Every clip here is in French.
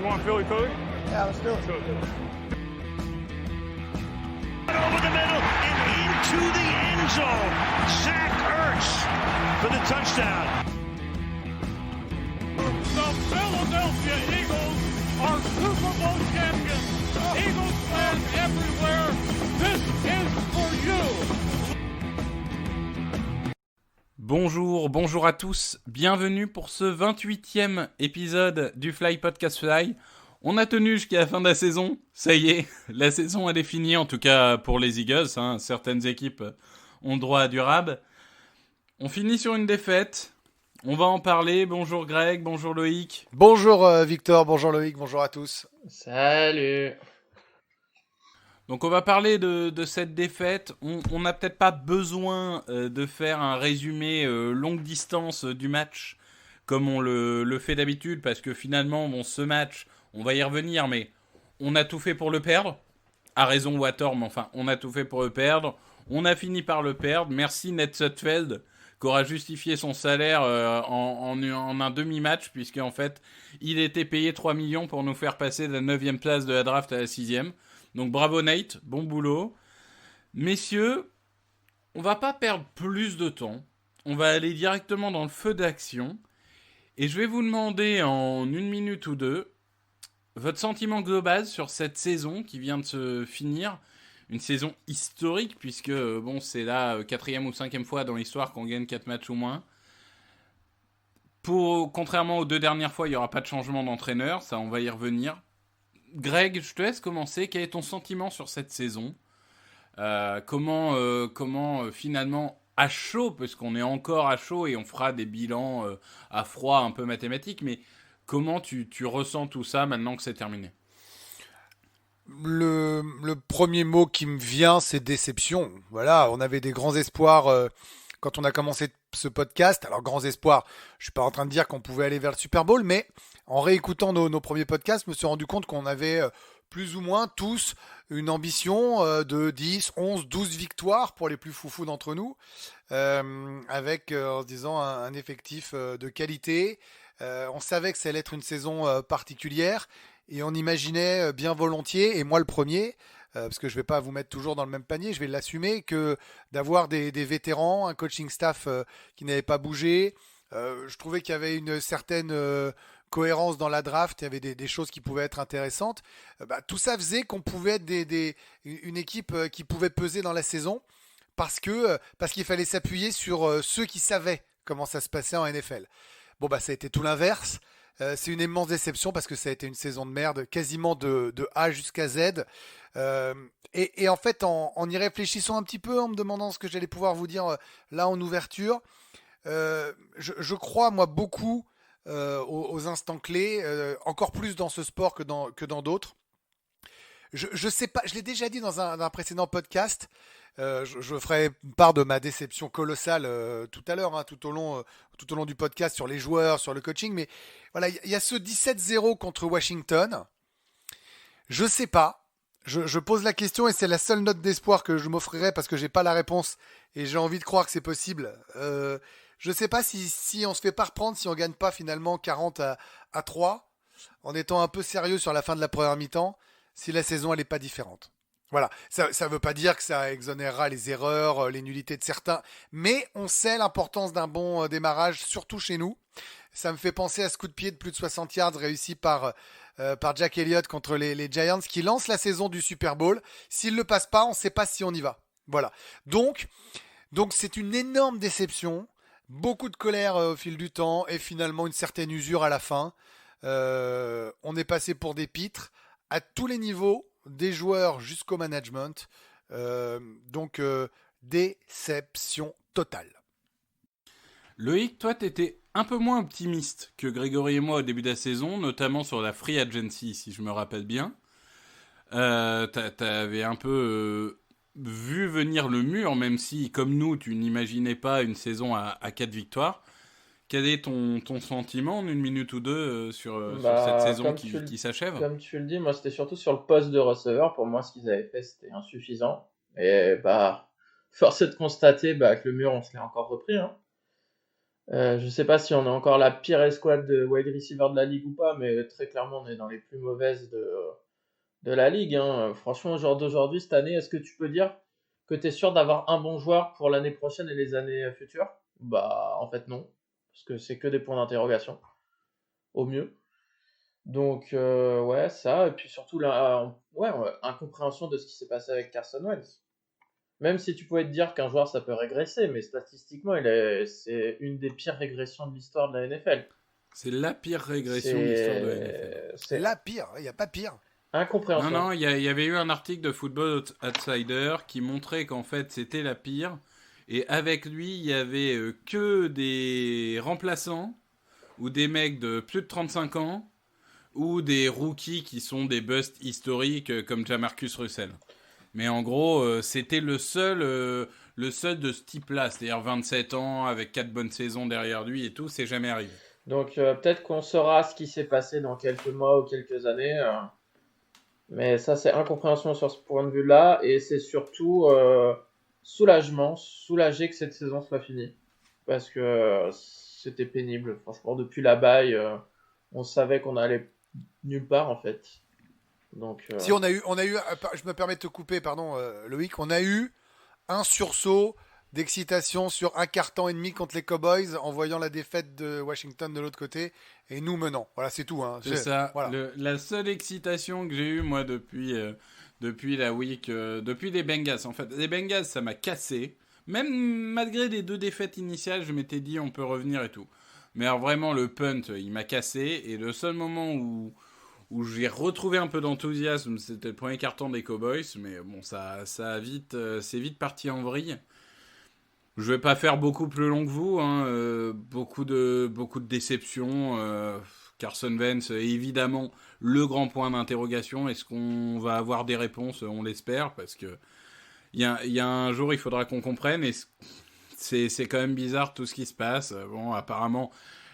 You want Philly Philly? Yeah, let's do it. Sure. Over the middle and into the end zone. Zach Ertz for the touchdown. The Philadelphia Eagles are Super Bowl champions. Eagles fans everywhere, this is for you. Bonjour à tous, bienvenue pour ce 28e épisode du Fly Podcast Fly. On a tenu jusqu'à la fin de la saison, ça y est, la saison elle est finie, en tout cas pour les Eagles, certaines équipes ont droit à du rab. On finit sur une défaite, on va en parler, bonjour Greg, bonjour Loïc. Bonjour Victor, bonjour Loïc, bonjour à tous. Salut. Donc on va parler de cette défaite. On n'a peut-être pas besoin de faire un résumé longue distance du match comme on le fait d'habitude, parce que finalement, ce match, on va y revenir, mais on a tout fait pour le perdre. À raison ou à tort, mais enfin, on a tout fait pour le perdre. On a fini par le perdre. Merci Ned Sudfeld, qui aura justifié son salaire en un demi-match, puisqu'en fait, il était payé 3 millions pour nous faire passer de la 9e place de la draft à la 6e. Donc bravo Nate, bon boulot. Messieurs, on va pas perdre plus de temps. On va aller directement dans le feu d'action. Et je vais vous demander en 1 minute ou 2 votre sentiment global sur cette saison qui vient de se finir. Une saison historique puisque c'est la 4e ou 5e fois dans l'histoire qu'on gagne 4 matchs ou moins. Contrairement aux 2 dernières fois, il n'y aura pas de changement d'entraîneur. Ça, on va y revenir. Greg, je te laisse commencer. Quel est ton sentiment sur cette saison ? Comment finalement, à chaud, parce qu'on est encore à chaud et on fera des bilans à froid un peu mathématiques, mais comment tu ressens tout ça maintenant que c'est terminé ? Le premier mot qui me vient, c'est déception. Voilà, on avait des grands espoirs quand on a commencé ce podcast. Alors, grands espoirs, je suis pas en train de dire qu'on pouvait aller vers le Super Bowl, mais en réécoutant nos premiers podcasts, je me suis rendu compte qu'on avait plus ou moins tous une ambition de 10, 11, 12 victoires pour les plus foufous d'entre nous, avec, en se disant, un effectif de qualité. On savait que ça allait être une saison particulière et on imaginait bien volontiers, et moi le premier, parce que je ne vais pas vous mettre toujours dans le même panier, je vais l'assumer, que d'avoir des vétérans, un coaching staff qui n'avait pas bougé. Je trouvais qu'il y avait une certaine cohérence dans la draft, il y avait des choses qui pouvaient être intéressantes. Tout ça faisait qu'on pouvait être une équipe qui pouvait peser dans la saison, parce qu'il fallait s'appuyer sur ceux qui savaient comment ça se passait en NFL. Ça a été tout l'inverse. C'est une immense déception parce que ça a été une saison de merde, quasiment de A jusqu'à Z. Et en fait, en y réfléchissant un petit peu, en me demandant ce que j'allais pouvoir vous dire là en ouverture, je crois, moi, beaucoup aux instants clés, encore plus dans ce sport que dans d'autres. Je sais pas, je l'ai déjà dit dans un précédent podcast. Je ferai part de ma déception colossale tout à l'heure, tout au long du podcast, sur les joueurs, sur le coaching. Mais voilà, il y a ce 17-0 contre Washington. Je sais pas. Je pose la question et c'est la seule note d'espoir que je m'offrirai parce que j'ai pas la réponse et j'ai envie de croire que c'est possible. Je sais pas si on se fait pas reprendre, si on gagne pas finalement 40-3, en étant un peu sérieux sur la fin de la première mi-temps, si la saison elle est pas différente. Voilà, ça veut pas dire que ça exonérera les erreurs, les nullités de certains, mais on sait l'importance d'un bon démarrage, surtout chez nous. Ça me fait penser à ce coup de pied de plus de 60 yards réussi par Jack Elliott contre les Giants, qui lance la saison du Super Bowl. S'il le passe pas, on ne sait pas si on y va. Voilà. Donc c'est une énorme déception, beaucoup de colère au fil du temps et finalement une certaine usure à la fin. On est passé pour des pitres à tous les niveaux, des joueurs jusqu'au management. Déception totale. Loïc, toi, t'étais un peu moins optimiste que Grégory et moi au début de la saison, notamment sur la free agency, si je me rappelle bien. T'avais un peu vu venir le mur, même si, comme nous, tu n'imaginais pas une saison à 4 victoires. Quel est ton sentiment en 1 minute ou 2 sur cette saison qui s'achève ? Comme tu le dis, moi c'était surtout sur le poste de receveur. Pour moi, ce qu'ils avaient fait, c'était insuffisant. Et force est de constater que le mur, on se l'est encore repris. Je sais pas si on a encore la pire escouade de wide receiver de la ligue ou pas, mais très clairement, on est dans les plus mauvaises de la ligue, hein. Franchement, au jour d'aujourd'hui, cette année, est-ce que tu peux dire que tu es sûr d'avoir un bon joueur pour l'année prochaine et les années futures? Bah, en fait, non. Parce que c'est que des points d'interrogation, au mieux. Donc, ouais, ça. Et puis surtout, la incompréhension de ce qui s'est passé avec Carson Wentz. Même si tu pouvais te dire qu'un joueur, ça peut régresser, mais statistiquement, c'est une des pires régressions de l'histoire de la NFL. C'est la pire régression de l'histoire de la NFL. C'est la pire, il n'y a pas pire. Incompréhension. Non, il y avait eu un article de Football Outsider qui montrait qu'en fait c'était la pire. Et avec lui, il y avait que des remplaçants ou des mecs de plus de 35 ans ou des rookies qui sont des busts historiques comme Jamarcus Russell. Mais en gros, c'était le seul de ce type-là, c'est-à-dire 27 ans avec 4 bonnes saisons derrière lui et tout, c'est jamais arrivé. Donc peut-être qu'on saura ce qui s'est passé dans quelques mois ou quelques années. Mais ça, c'est incompréhension sur ce point de vue-là. Et c'est surtout soulagé que cette saison soit finie. Parce que c'était pénible. Franchement, depuis la bye, on savait qu'on allait nulle part, en fait. Donc, Si on a eu, je me permets de te couper, pardon, Loïc, on a eu un sursaut d'excitation sur un quart-temps et demi contre les Cowboys en voyant la défaite de Washington de l'autre côté et nous menant. Voilà, c'est tout. Hein. C'est ça. Voilà. La seule excitation que j'ai eue, moi, depuis la week, depuis les Bengals. En fait, les Bengals, ça m'a cassé. Même malgré les 2 défaites initiales, je m'étais dit on peut revenir et tout. Mais alors vraiment, le punt, il m'a cassé. Et le seul moment où j'ai retrouvé un peu d'enthousiasme, c'était le premier quart-temps des Cowboys. Mais bon, c'est vite parti en vrille. Je vais pas faire beaucoup plus long que vous, hein. Beaucoup de déceptions. Carson Wentz, évidemment, le grand point d'interrogation. Est-ce qu'on va avoir des réponses? On l'espère, parce que il y a un jour, il faudra qu'on comprenne. Et c'est quand même bizarre tout ce qui se passe. Bon, apparemment,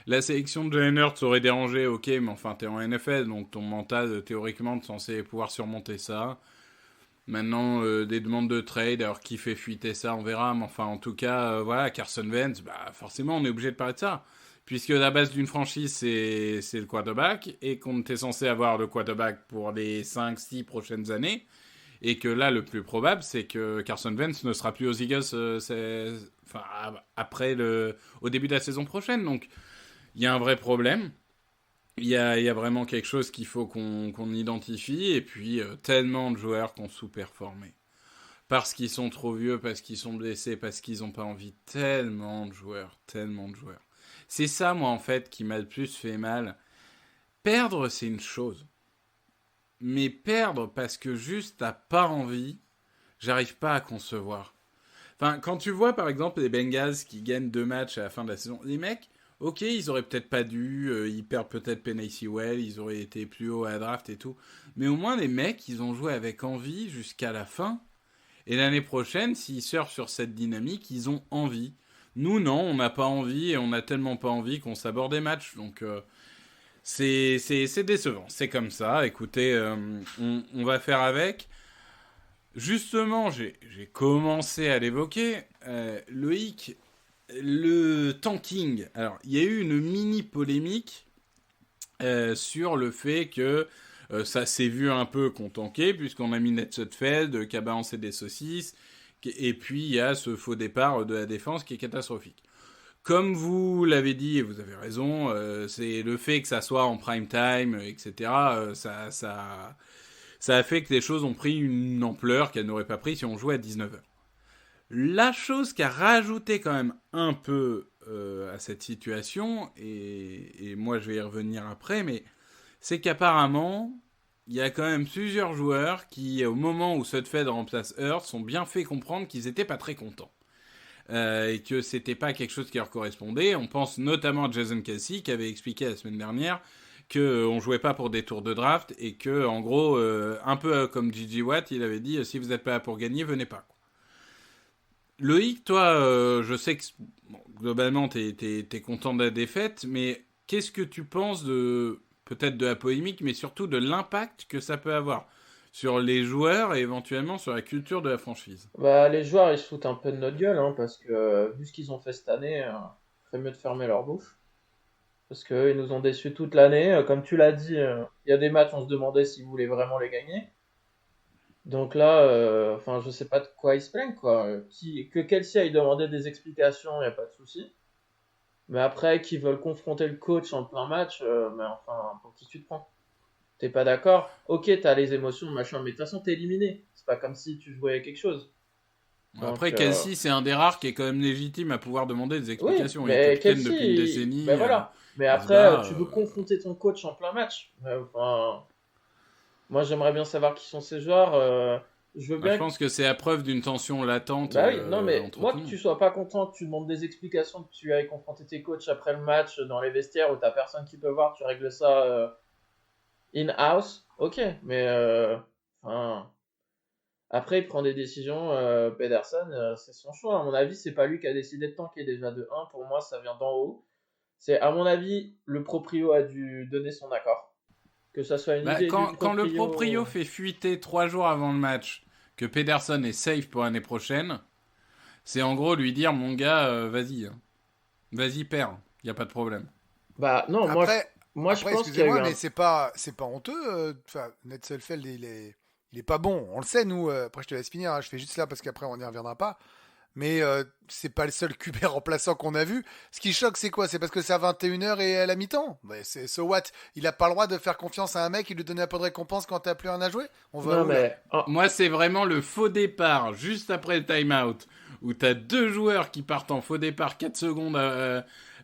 la sélection de Jalen Hurts aurait dérangé, ok, mais enfin, t'es en NFL, donc ton mental, théoriquement, t'es censé pouvoir surmonter ça. Maintenant, des demandes de trade, alors qui fait fuiter ça, on verra. Mais enfin, en tout cas, voilà, Carson Wentz, bah, forcément, on est obligé de parler de ça. Puisque la base d'une franchise, c'est le quarterback, et qu'on était censé avoir le quarterback pour les 5-6 prochaines années, et que là, le plus probable, c'est que Carson Wentz ne sera plus aux Eagles au début de la saison prochaine. Donc, il y a un vrai problème. Il y a vraiment quelque chose qu'il faut qu'on identifie. Et puis, tellement de joueurs qui ont sous-performé. Parce qu'ils sont trop vieux, parce qu'ils sont blessés, parce qu'ils n'ont pas envie. Tellement de joueurs. C'est ça, moi, en fait, qui m'a le plus fait mal. Perdre, c'est une chose. Mais perdre parce que juste t'as pas envie, j'arrive pas à concevoir. Enfin, quand tu vois, par exemple, les Bengals qui gagnent 2 matchs à la fin de la saison, les mecs, ok, ils auraient peut-être pas dû, ils perdent peut-être Penei Sewell, ils auraient été plus haut à la draft et tout. Mais au moins, les mecs, ils ont joué avec envie jusqu'à la fin. Et l'année prochaine, s'ils surfent sur cette dynamique, ils ont envie. Nous, non, on n'a pas envie, et on a tellement pas envie qu'on s'aborde des matchs. Donc, c'est décevant. C'est comme ça. Écoutez, on va faire avec. Justement, j'ai commencé à l'évoquer. Loïc, le tanking. Alors, il y a eu une mini polémique sur le fait que ça s'est vu un peu qu'on tankait, puisqu'on a mis Ned Sudfeld, qui a balancé des saucisses, et puis il y a ce faux départ de la défense qui est catastrophique. Comme vous l'avez dit, et vous avez raison, c'est le fait que ça soit en prime time, etc., ça a fait que les choses ont pris une ampleur qu'elles n'auraient pas pris si on jouait à 19h. La chose qui a rajouté quand même un peu à cette situation, et moi je vais y revenir après, mais c'est qu'apparemment, il y a quand même plusieurs joueurs qui, au moment où Sudfeld remplace Hurts, ont bien fait comprendre qu'ils n'étaient pas très contents. Et que c'était pas quelque chose qui leur correspondait. On pense notamment à Jason Kelce qui avait expliqué la semaine dernière qu'on jouait pas pour des tours de draft et que, en gros, un peu comme J.J. Watt, il avait dit si vous n'êtes pas là pour gagner, venez pas. Loïc, toi, je sais que bon, globalement t'es content de la défaite, mais qu'est-ce que tu penses peut-être de la polémique, mais surtout de l'impact que ça peut avoir sur les joueurs et éventuellement sur la culture de la franchise? Bah, les joueurs, ils se foutent un peu de notre gueule, hein, parce que vu ce qu'ils ont fait cette année, ferait mieux de fermer leur bouche. Parce qu'ils nous ont déçus toute l'année. Comme tu l'as dit, il y a des matchs, on se demandait s'ils voulaient vraiment les gagner. Donc là, je sais pas de quoi ils se plaignent, quoi. Que Kelsey aille demander des explications, il n'y a pas de souci. Mais après, qu'ils veulent confronter le coach en plein match, mais enfin, pour qui tu te prends? T'es pas d'accord? Ok, t'as les émotions, machin, mais de toute façon, t'es éliminé. C'est pas comme si tu jouais à quelque chose. Donc, Après, Kelsey, c'est un des rares qui est quand même légitime à pouvoir demander des oui, explications. Il est mais capitaine Kelsey, depuis une décennie. ben voilà. Mais il se après, bat, tu veux confronter ton coach en plein match. Moi, j'aimerais bien savoir qui sont ces joueurs. Je veux bien. Je pense que c'est la preuve d'une tension latente. Bah oui, non, mais entre moi, tout que le tu monde. sois pas content, que tu demandes des explications, que tu ailles confronter tes coachs après le match dans les vestiaires où t'as personne qui peut voir, tu règles ça in-house, ok, mais après, il prend des décisions. Pedersen, c'est son choix. À mon avis, c'est pas lui qui a décidé de tanker déjà de 1. Pour moi, ça vient d'en haut. C'est, à mon avis, le proprio a dû donner son accord. Que ça soit une idée Quand du le proprio fait fuiter 3 jours avant le match que Pedersen est safe pour l'année prochaine, c'est en gros lui dire mon gars, vas-y, perds, y a pas de problème. Bah non, Après, moi je pense qu'il y a excusez-moi, eu mais c'est pas honteux. Enfin, Ned Sudfeld, il est pas bon. On le sait, nous. Après, je te laisse finir. Hein, je fais juste là parce qu'après, on n'y reviendra pas. Mais c'est pas le seul QB remplaçant qu'on a vu. Ce qui choque, c'est quoi? C'est parce que c'est à 21h et à la mi-temps. Ouais, c'est so what? Il a pas le droit de faire confiance à un mec et lui donner un peu de récompense quand t'as plus rien à jouer? On va Non, où, là? mais Moi, c'est vraiment le faux départ juste après le time-out où t'as 2 joueurs qui partent en faux départ 4 secondes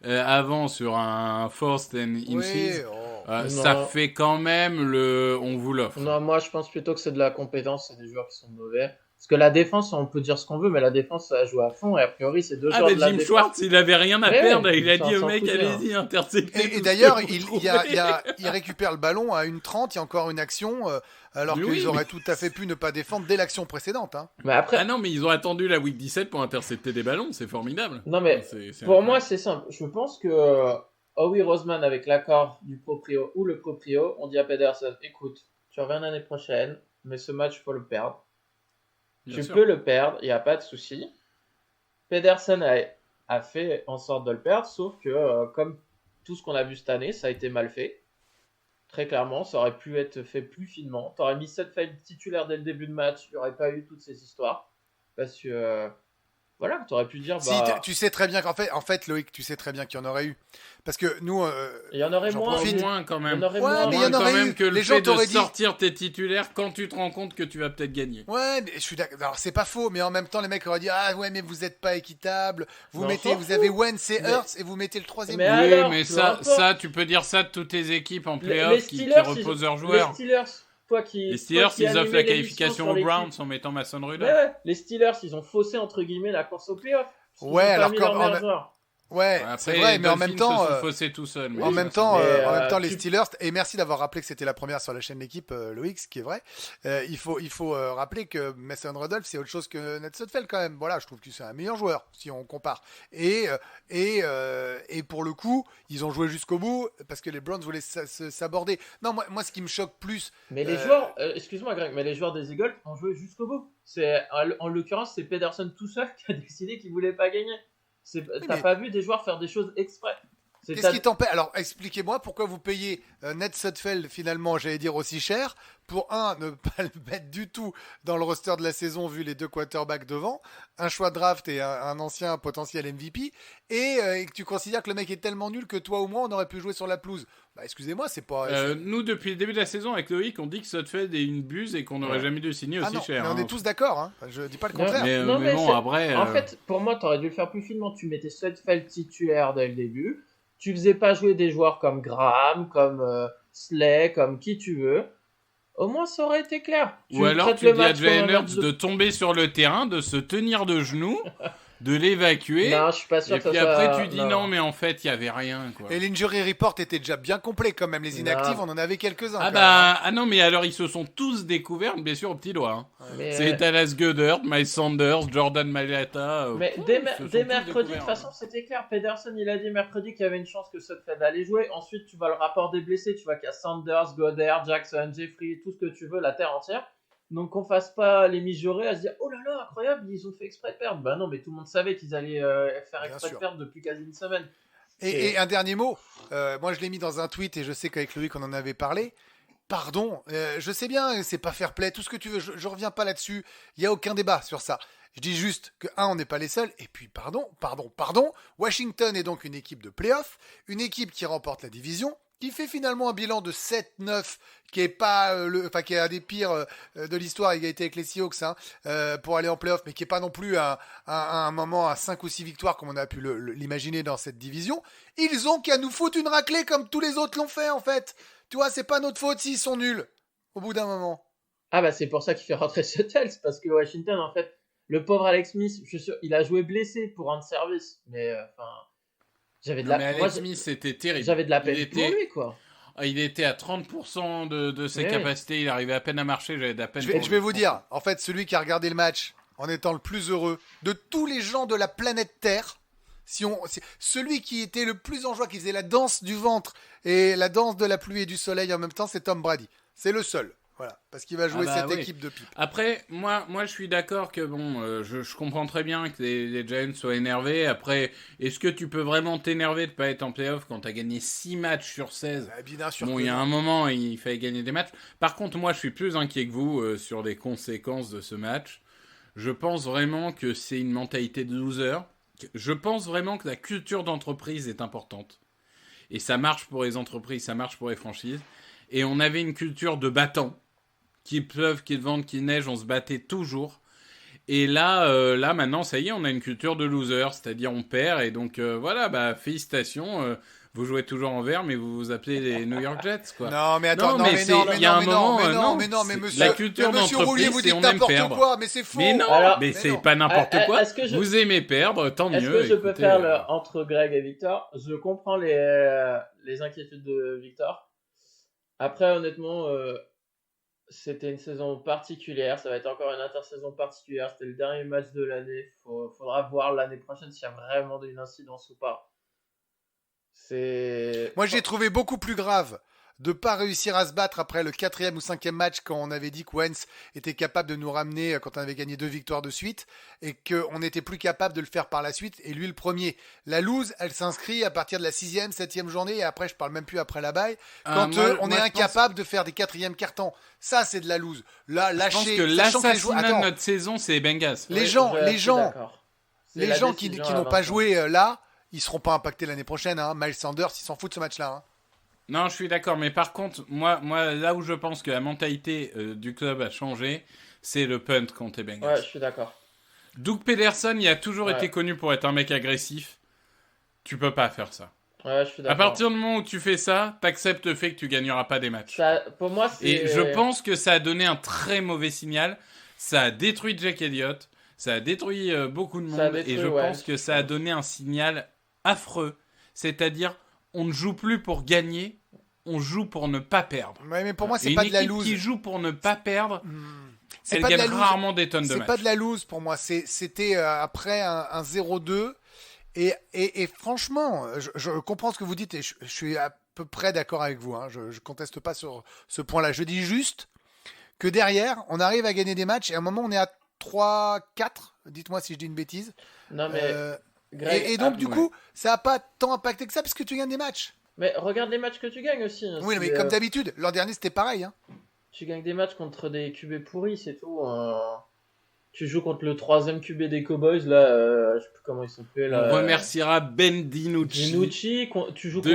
avant sur un forced and Oui, inches. oh. Ça Non. fait quand même on vous l'offre. Non, moi je pense plutôt que c'est de la compétence, c'est des joueurs qui sont mauvais. Parce que la défense, on peut dire ce qu'on veut, mais la défense, ça joue à fond. Et a priori, c'est deux joueurs mais de la Jim défense. Schwartz, il avait rien à Ouais, perdre. Il a ça, dit on au s'en mec, fout bien. allez-y, interceptez. Et tout ce d'ailleurs, que vous il trouvez. récupère le ballon à 1:30, il y a encore une action, alors Mais qu'ils oui, auraient mais- tout à fait pu ne pas défendre dès l'action précédente. Hein. Mais après, Ah non, mais ils ont attendu la week 17 pour intercepter des ballons, c'est formidable. non, mais C'est pour incroyable. moi, c'est simple. Je pense que Howie Roseman, avec l'accord du proprio ou le proprio, on dit à Pedersen, écoute, tu reviens l'année prochaine, mais ce match, faut le perdre. Bien Tu sûr. peux le perdre, il n'y a pas de souci. Pedersen a fait en sorte de le perdre, sauf que, comme tout ce qu'on a vu cette année, ça a été mal fait. Très clairement, ça aurait pu être fait plus finement. Tu aurais mis Sudfeld titulaire dès le début de match, il n'y aurait pas eu toutes ces histoires. Parce que, voilà, tu aurais pu dire, Si, bah, tu sais très bien en fait, Loïc, tu sais très bien qu'il y en aurait eu. Parce que nous, il y en aurait j'en moins. profite. oui. Moins quand Il y même. en aurait Ouais, moins. mais il y Moins en quand aurait même eu. que le Les gens fait de t'auraient dit- sortir tes titulaires quand tu te rends compte que tu vas peut-être gagner. ouais, mais je suis d'accord. Alors c'est pas faux, mais en même temps, les mecs auraient dit ah ouais, mais vous êtes pas équitable. Vous Mais on s'en vous fout. avez Wentz et Mais- Hurts et vous mettez le troisième. Mais Oui, alors, mais peu ça, importe. tu peux dire ça de toutes les équipes en Les playoff qui Steelers, reposent leurs Les joueurs. Steelers, toi qui. Les Steelers, toi qui ils offrent animais la l'émission qualification sur aux l'équipe. Browns en mettant Mason Ouais, Rudolph. ouais, les Steelers, ils ont faussé entre guillemets la course au playoff. Parce qu'ils Ouais, ont pas alors mis comme- leurs en meilleurs même- joueurs. Ouais, Après, c'est vrai, les mais en Dolphins même temps, se sont faussés tout seuls. mais en ça, même c'est- temps, mais, en même temps, les tu- Steelers, et merci d'avoir rappelé que c'était la première sur la chaîne d'équipe, Loïc, ce qui est vrai. Il faut rappeler que Mason Rudolph, c'est autre chose que Ned Sudfeld quand même. Voilà, je trouve que c'est un meilleur joueur si on compare. Et pour le coup, ils ont joué jusqu'au bout parce que les Browns voulaient s'aborder. Non, moi, ce qui me choque plus, Mais les Euh, joueurs, excuse-moi Greg, mais les joueurs des Eagles ont joué jusqu'au bout. En l'occurrence, c'est Pedersen tout seul qui a décidé qu'il voulait pas gagner. T'as mais- pas vu des joueurs faire des choses exprès. qu'est-ce qui t'empêche? Alors, expliquez-moi pourquoi vous payez Ned Sudfeld finalement, j'allais dire aussi cher, pour ne pas le mettre du tout dans le roster de la saison vu les deux quarterbacks devant, un choix de draft et un ancien potentiel MVP, et que tu considères que le mec est tellement nul que toi ou moi on aurait pu jouer sur la pelouse. Bah excusez-moi, c'est pas. Nous, depuis le début de la saison, avec Loïc, on dit que Sudfeld est une buse et qu'on n'aurait jamais dû le signer Ah aussi non, cher. mais on hein. est tous d'accord, hein. Je dis pas le Non, contraire. Mais, Non, mais mais bon, c'est- après. En fait, pour moi, t'aurais dû le faire plus finement. Tu mettais Sudfeld titulaire dès le début. Tu faisais pas jouer des joueurs comme Graham, comme Slay, comme qui tu veux. Au moins, ça aurait été clair. Ou alors traites tu le dis à match comme un Jalen match Hurts de tomber sur le terrain, de se tenir de genoux, de l'évacuer. Non, je suis pas sûr Et que puis ça soit... après tu dis non, mais en fait il y avait rien quoi. Et l'injury report était déjà bien complet quand même. Les inactifs, Non. on en avait quelques-uns. Ah quand bah ah non mais alors ils se sont tous découverts une blessure au petit doigt. Hein. Mais, C'est Dallas Goedert, Miles Sanders, Jordan Mailata. Mais ils dès se sont dès tous mercredi, de toute découverts. façon, c'était clair. Pedersen, il a dit mercredi qu'il y avait une chance que Sudfeld allait jouer. Ensuite, tu vois le rapport des blessés. Tu vois qu'il y a Sanders, Goddard, Jackson, Jeffrey, tout ce que tu veux, la terre entière. Donc qu'on fasse pas les mijaurés à se dire oh là là, incroyable, ils ont fait exprès de perdre. Bah non, mais tout le monde savait qu'ils allaient faire Bien exprès sûr. de perdre depuis quasi une semaine. Et un dernier mot, moi je l'ai mis dans un tweet et je sais qu'avec Loïc on en avait parlé. Pardon, je sais bien, c'est pas fair play, tout ce que tu veux, je reviens pas là-dessus, il n'y a aucun débat sur ça. Je dis juste que, on n'est pas les seuls, et puis pardon, Washington est donc une équipe de play-off, une équipe qui remporte la division, qui fait finalement un bilan de 7-9, qui est pas qui est un des pires de l'histoire, égalité avec les Seahawks, pour aller en play-off, mais qui est pas non plus un moment à 5 ou 6 victoires comme on a pu l'imaginer dans cette division. Ils ont qu'à nous foutre une raclée comme tous les autres l'ont fait, en fait. Tu vois, c'est pas notre faute s'ils sont nuls, au bout d'un moment. Ah bah c'est pour ça qu'il fait rentrer Suttles, parce que Washington, en fait, le pauvre Alex Smith, je suis sûr, il a joué blessé pour rendre service, mais j'avais de Non, mais moi, Alex Smith, c'était terrible. j'avais de la peine pour lui, quoi. Il était à 30% de ses Oui. capacités, il arrivait à peine à marcher, j'avais de la peine Je pour vais lui. vous dire, en fait, celui qui a regardé le match en étant le plus heureux de tous les gens de la planète Terre, celui qui était le plus en joie, qui faisait la danse du ventre et la danse de la pluie et du soleil en même temps, c'est Tom Brady. C'est le seul. Voilà, parce qu'il va jouer cette oui. équipe de pipe. Après, moi je suis d'accord que bon, je comprends très bien que les Giants soient énervés. Après, est-ce que tu peux vraiment t'énerver de pas être en playoff quand t'as gagné 6 matchs sur 16 ? Bien sûr. Bon, il y a un moment, il fallait gagner des matchs. Par contre, moi, je suis plus inquiet que vous sur les conséquences de ce match. Je pense vraiment que c'est une mentalité de loser. Je pense vraiment que la culture d'entreprise est importante. Et ça marche pour les entreprises, ça marche pour les franchises. Et on avait une culture de battants. Qu'il pleuve, qu'il vente, qu'il neige, on se battait toujours. Et là, maintenant, ça y est, on a une culture de loser. C'est-à-dire, on perd. Et donc, voilà, félicitations. Vous jouez toujours en vert, mais vous vous appelez les New York Jets, quoi. Non, mais attends, Non, mais non, il y a un moment, mais c'est monsieur, la culture monsieur d'entreprise, Roulier, vous c'est dites on aime n'importe perdre. quoi, mais c'est faux. Mais non, Alors, mais mais c'est non. pas n'importe quoi. Est-ce que Vous aimez perdre, tant mieux. Est-ce que je peux écoutez, faire entre Greg et Victor? Je comprends les inquiétudes de Victor. Après, honnêtement, c'était une saison particulière. Ça va être encore une intersaison particulière. C'était le dernier match de l'année. Faudra voir l'année prochaine s'il y a vraiment une incidence ou pas. Moi, j'ai trouvé beaucoup plus grave de pas réussir à se battre après le 4e ou 5e match quand on avait dit que Wentz était capable de nous ramener quand on avait gagné 2 victoires de suite et qu'on n'était plus capable de le faire par la suite et lui le premier. La lose, elle s'inscrit à partir de la 6e, 7e journée et après je parle même plus après la bye quand on est incapable de faire des 4e cartons. Ça c'est de la lose. Là, Je pense lâcher, que sachant que l'assassinat de notre saison, c'est les Bengals. les Oui, gens je suis d'accord. C'est les la gens qui décision à n'ont pas 20. joué là, ils seront pas impactés l'année prochaine. Miles Sanders, il s'en fout de ce match-là. Non, je suis d'accord, mais par contre, moi, là où je pense que la mentalité du club a changé, c'est le punt contre les Bengals. Ouais, je suis d'accord. Doug Pederson, il a toujours Ouais. été connu pour être un mec agressif. Tu peux pas faire ça. Ouais, je suis À d'accord. partir du moment où tu fais ça, t'acceptes le fait que tu gagneras pas des matchs. Ça, pour moi, c'est... Et je pense que ça a donné un très mauvais signal. Ça a détruit Jack Elliott. Ça a détruit beaucoup de Ça a monde. détruit, Et je ouais, pense que ça a donné un signal affreux. C'est-à-dire, on ne joue plus pour gagner, on joue pour ne pas perdre. Ouais, mais pour moi, Et c'est pas une de la équipe loose. qui joue pour ne pas perdre, C'est elle pas de la gagne loose. rarement des tonnes de C'est matchs. pas de la loose pour moi. C'était après un 0-2. Et franchement, je comprends ce que vous dites et je suis à peu près d'accord avec vous. Je conteste pas sur ce point-là. Je dis juste que derrière, on arrive à gagner des matchs et à un moment, on est à 3-4. Dites-moi si je dis une bêtise. Non, mais... Greg, Et donc, du ouais. coup, ça n'a pas tant impacté que ça parce que tu gagnes des matchs. mais regarde les matchs que tu gagnes aussi. Hein. Oui, mais C'est, comme d'habitude, l'an dernier, c'était pareil. tu gagnes des matchs contre des QB pourris, c'est tout. Tu joues contre le 3e QB des Cowboys, là, je sais plus comment ils sont fait. Là, On remerciera Ben DiNucci. DiNucci, tu joues contre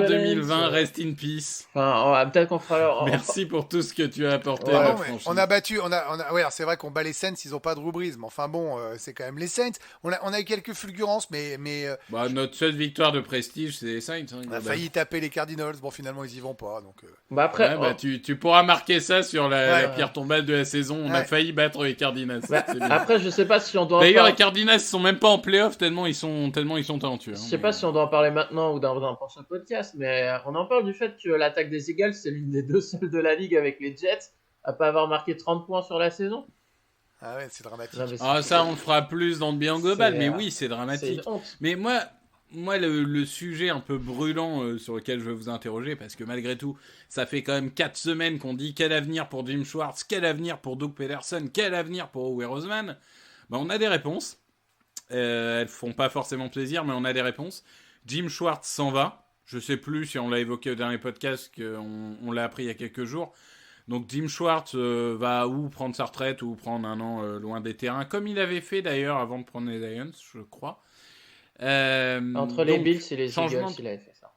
2020, rest in peace. Enfin, peut-être qu'on fera... Merci pour tout ce que tu as apporté Ouais, à Non, la mais franchise. on a battu, ouais, alors c'est vrai qu'on bat les Saints, ils ont pas de Drew Brees, mais enfin bon, c'est quand même les Saints. On a eu quelques fulgurances, mais Bah, notre seule victoire de prestige, c'est les Saints. Hein, on a globalement. failli taper les Cardinals. Bon, finalement, ils y vont pas, donc. Bah après, Ouais, bah, tu pourras marquer ça sur la Ouais. pierre tombale de la saison. On a Ouais. failli battre les Cardinals. bah, C'est bien. après, je sais pas si on doit en D'ailleurs, les parler... Cardinals sont même pas en playoff tellement ils sont talentueux. Je sais pas si on doit en parler maintenant ou dans un prochain podcast, mais on en parle du fait que l'attaque des Eagles, c'est l'une des 2 seules de la ligue avec les Jets à pas avoir marqué 30 points sur la saison. Ah ouais, c'est dramatique. Non, mais Ah, ça, on le fera plus dans le bilan global, C'est, mais euh, oui, c'est c'est dramatique. une honte. Mais moi, moi, le sujet un peu brûlant sur lequel je veux vous interroger, parce que malgré tout, ça fait quand même 4 semaines qu'on dit quel avenir pour Jim Schwartz, quel avenir pour Doug Pederson, quel avenir pour Howie Roseman. On a des réponses. Elles font pas forcément plaisir, mais on a des réponses. Jim Schwartz s'en va. Je sais plus si on l'a évoqué au dernier podcast, qu'on l'a appris il y a quelques jours. Donc Jim Schwartz va ou prendre sa retraite ou prendre un an loin des terrains, comme il avait fait d'ailleurs avant de prendre les Lions, je crois. Entre les Bills et les Eagles, il avait fait ça.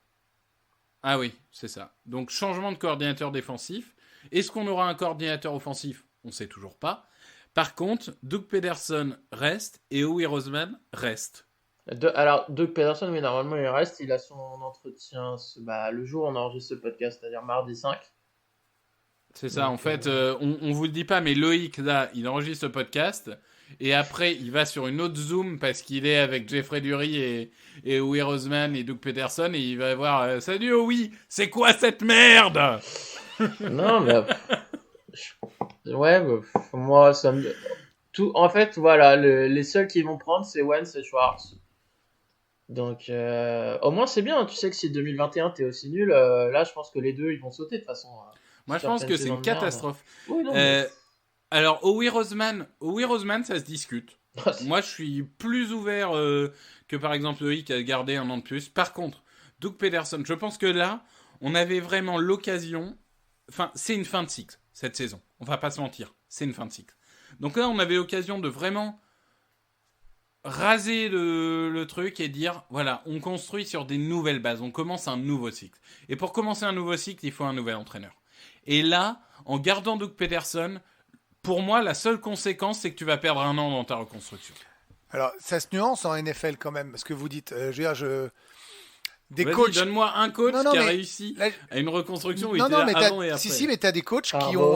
Ah oui, c'est ça. Donc changement de coordinateur défensif. Est-ce qu'on aura un coordinateur offensif ? On ne sait toujours pas. Par contre, Doug Pederson reste et Howie Roseman reste. Alors, Doug Pederson, oui, normalement, il reste. Il a son entretien le jour où on enregistre ce podcast, c'est-à-dire mardi 5. C'est ça, en fait, on vous le dit pas, mais Loïc, là, il enregistre ce podcast, et après, il va sur une autre Zoom, parce qu'il est avec Jeffrey Dury et Howie Roseman et Doug Pederson, et il va voir « Salut Howie, c'est quoi cette merde ?» Non, mais... moi, ça me... En fait, voilà, les seuls qui vont prendre, c'est Wentz et Schwartz. Donc, au moins, c'est bien. Tu sais que si 2021, t'es aussi nul, là, je pense que les deux, ils vont sauter, de toute façon. Moi, je pense que c'est une catastrophe. Oui, non, mais... Alors, Howie Roseman, ça se discute. Moi, je suis plus ouvert que, par exemple, Loïc qui a gardé un an de plus. Par contre, Doug Pederson, je pense que là, on avait vraiment l'occasion... Enfin, c'est une fin de cycle, cette saison. On va pas se mentir. C'est une fin de cycle. Donc là, on avait l'occasion de vraiment raser le truc et dire, voilà, on construit sur des nouvelles bases. On commence un nouveau cycle. Et pour commencer un nouveau cycle, il faut un nouvel entraîneur. Et là, en gardant Doug Pederson, pour moi, la seule conséquence, c'est que tu vas perdre un an dans ta reconstruction. Alors, ça se nuance en NFL quand même, parce que vous dites, des Vas-y, coachs... donne-moi un coach qui a réussi là, à une reconstruction où il non, était non, là mais avant et après. si, mais t'as des coachs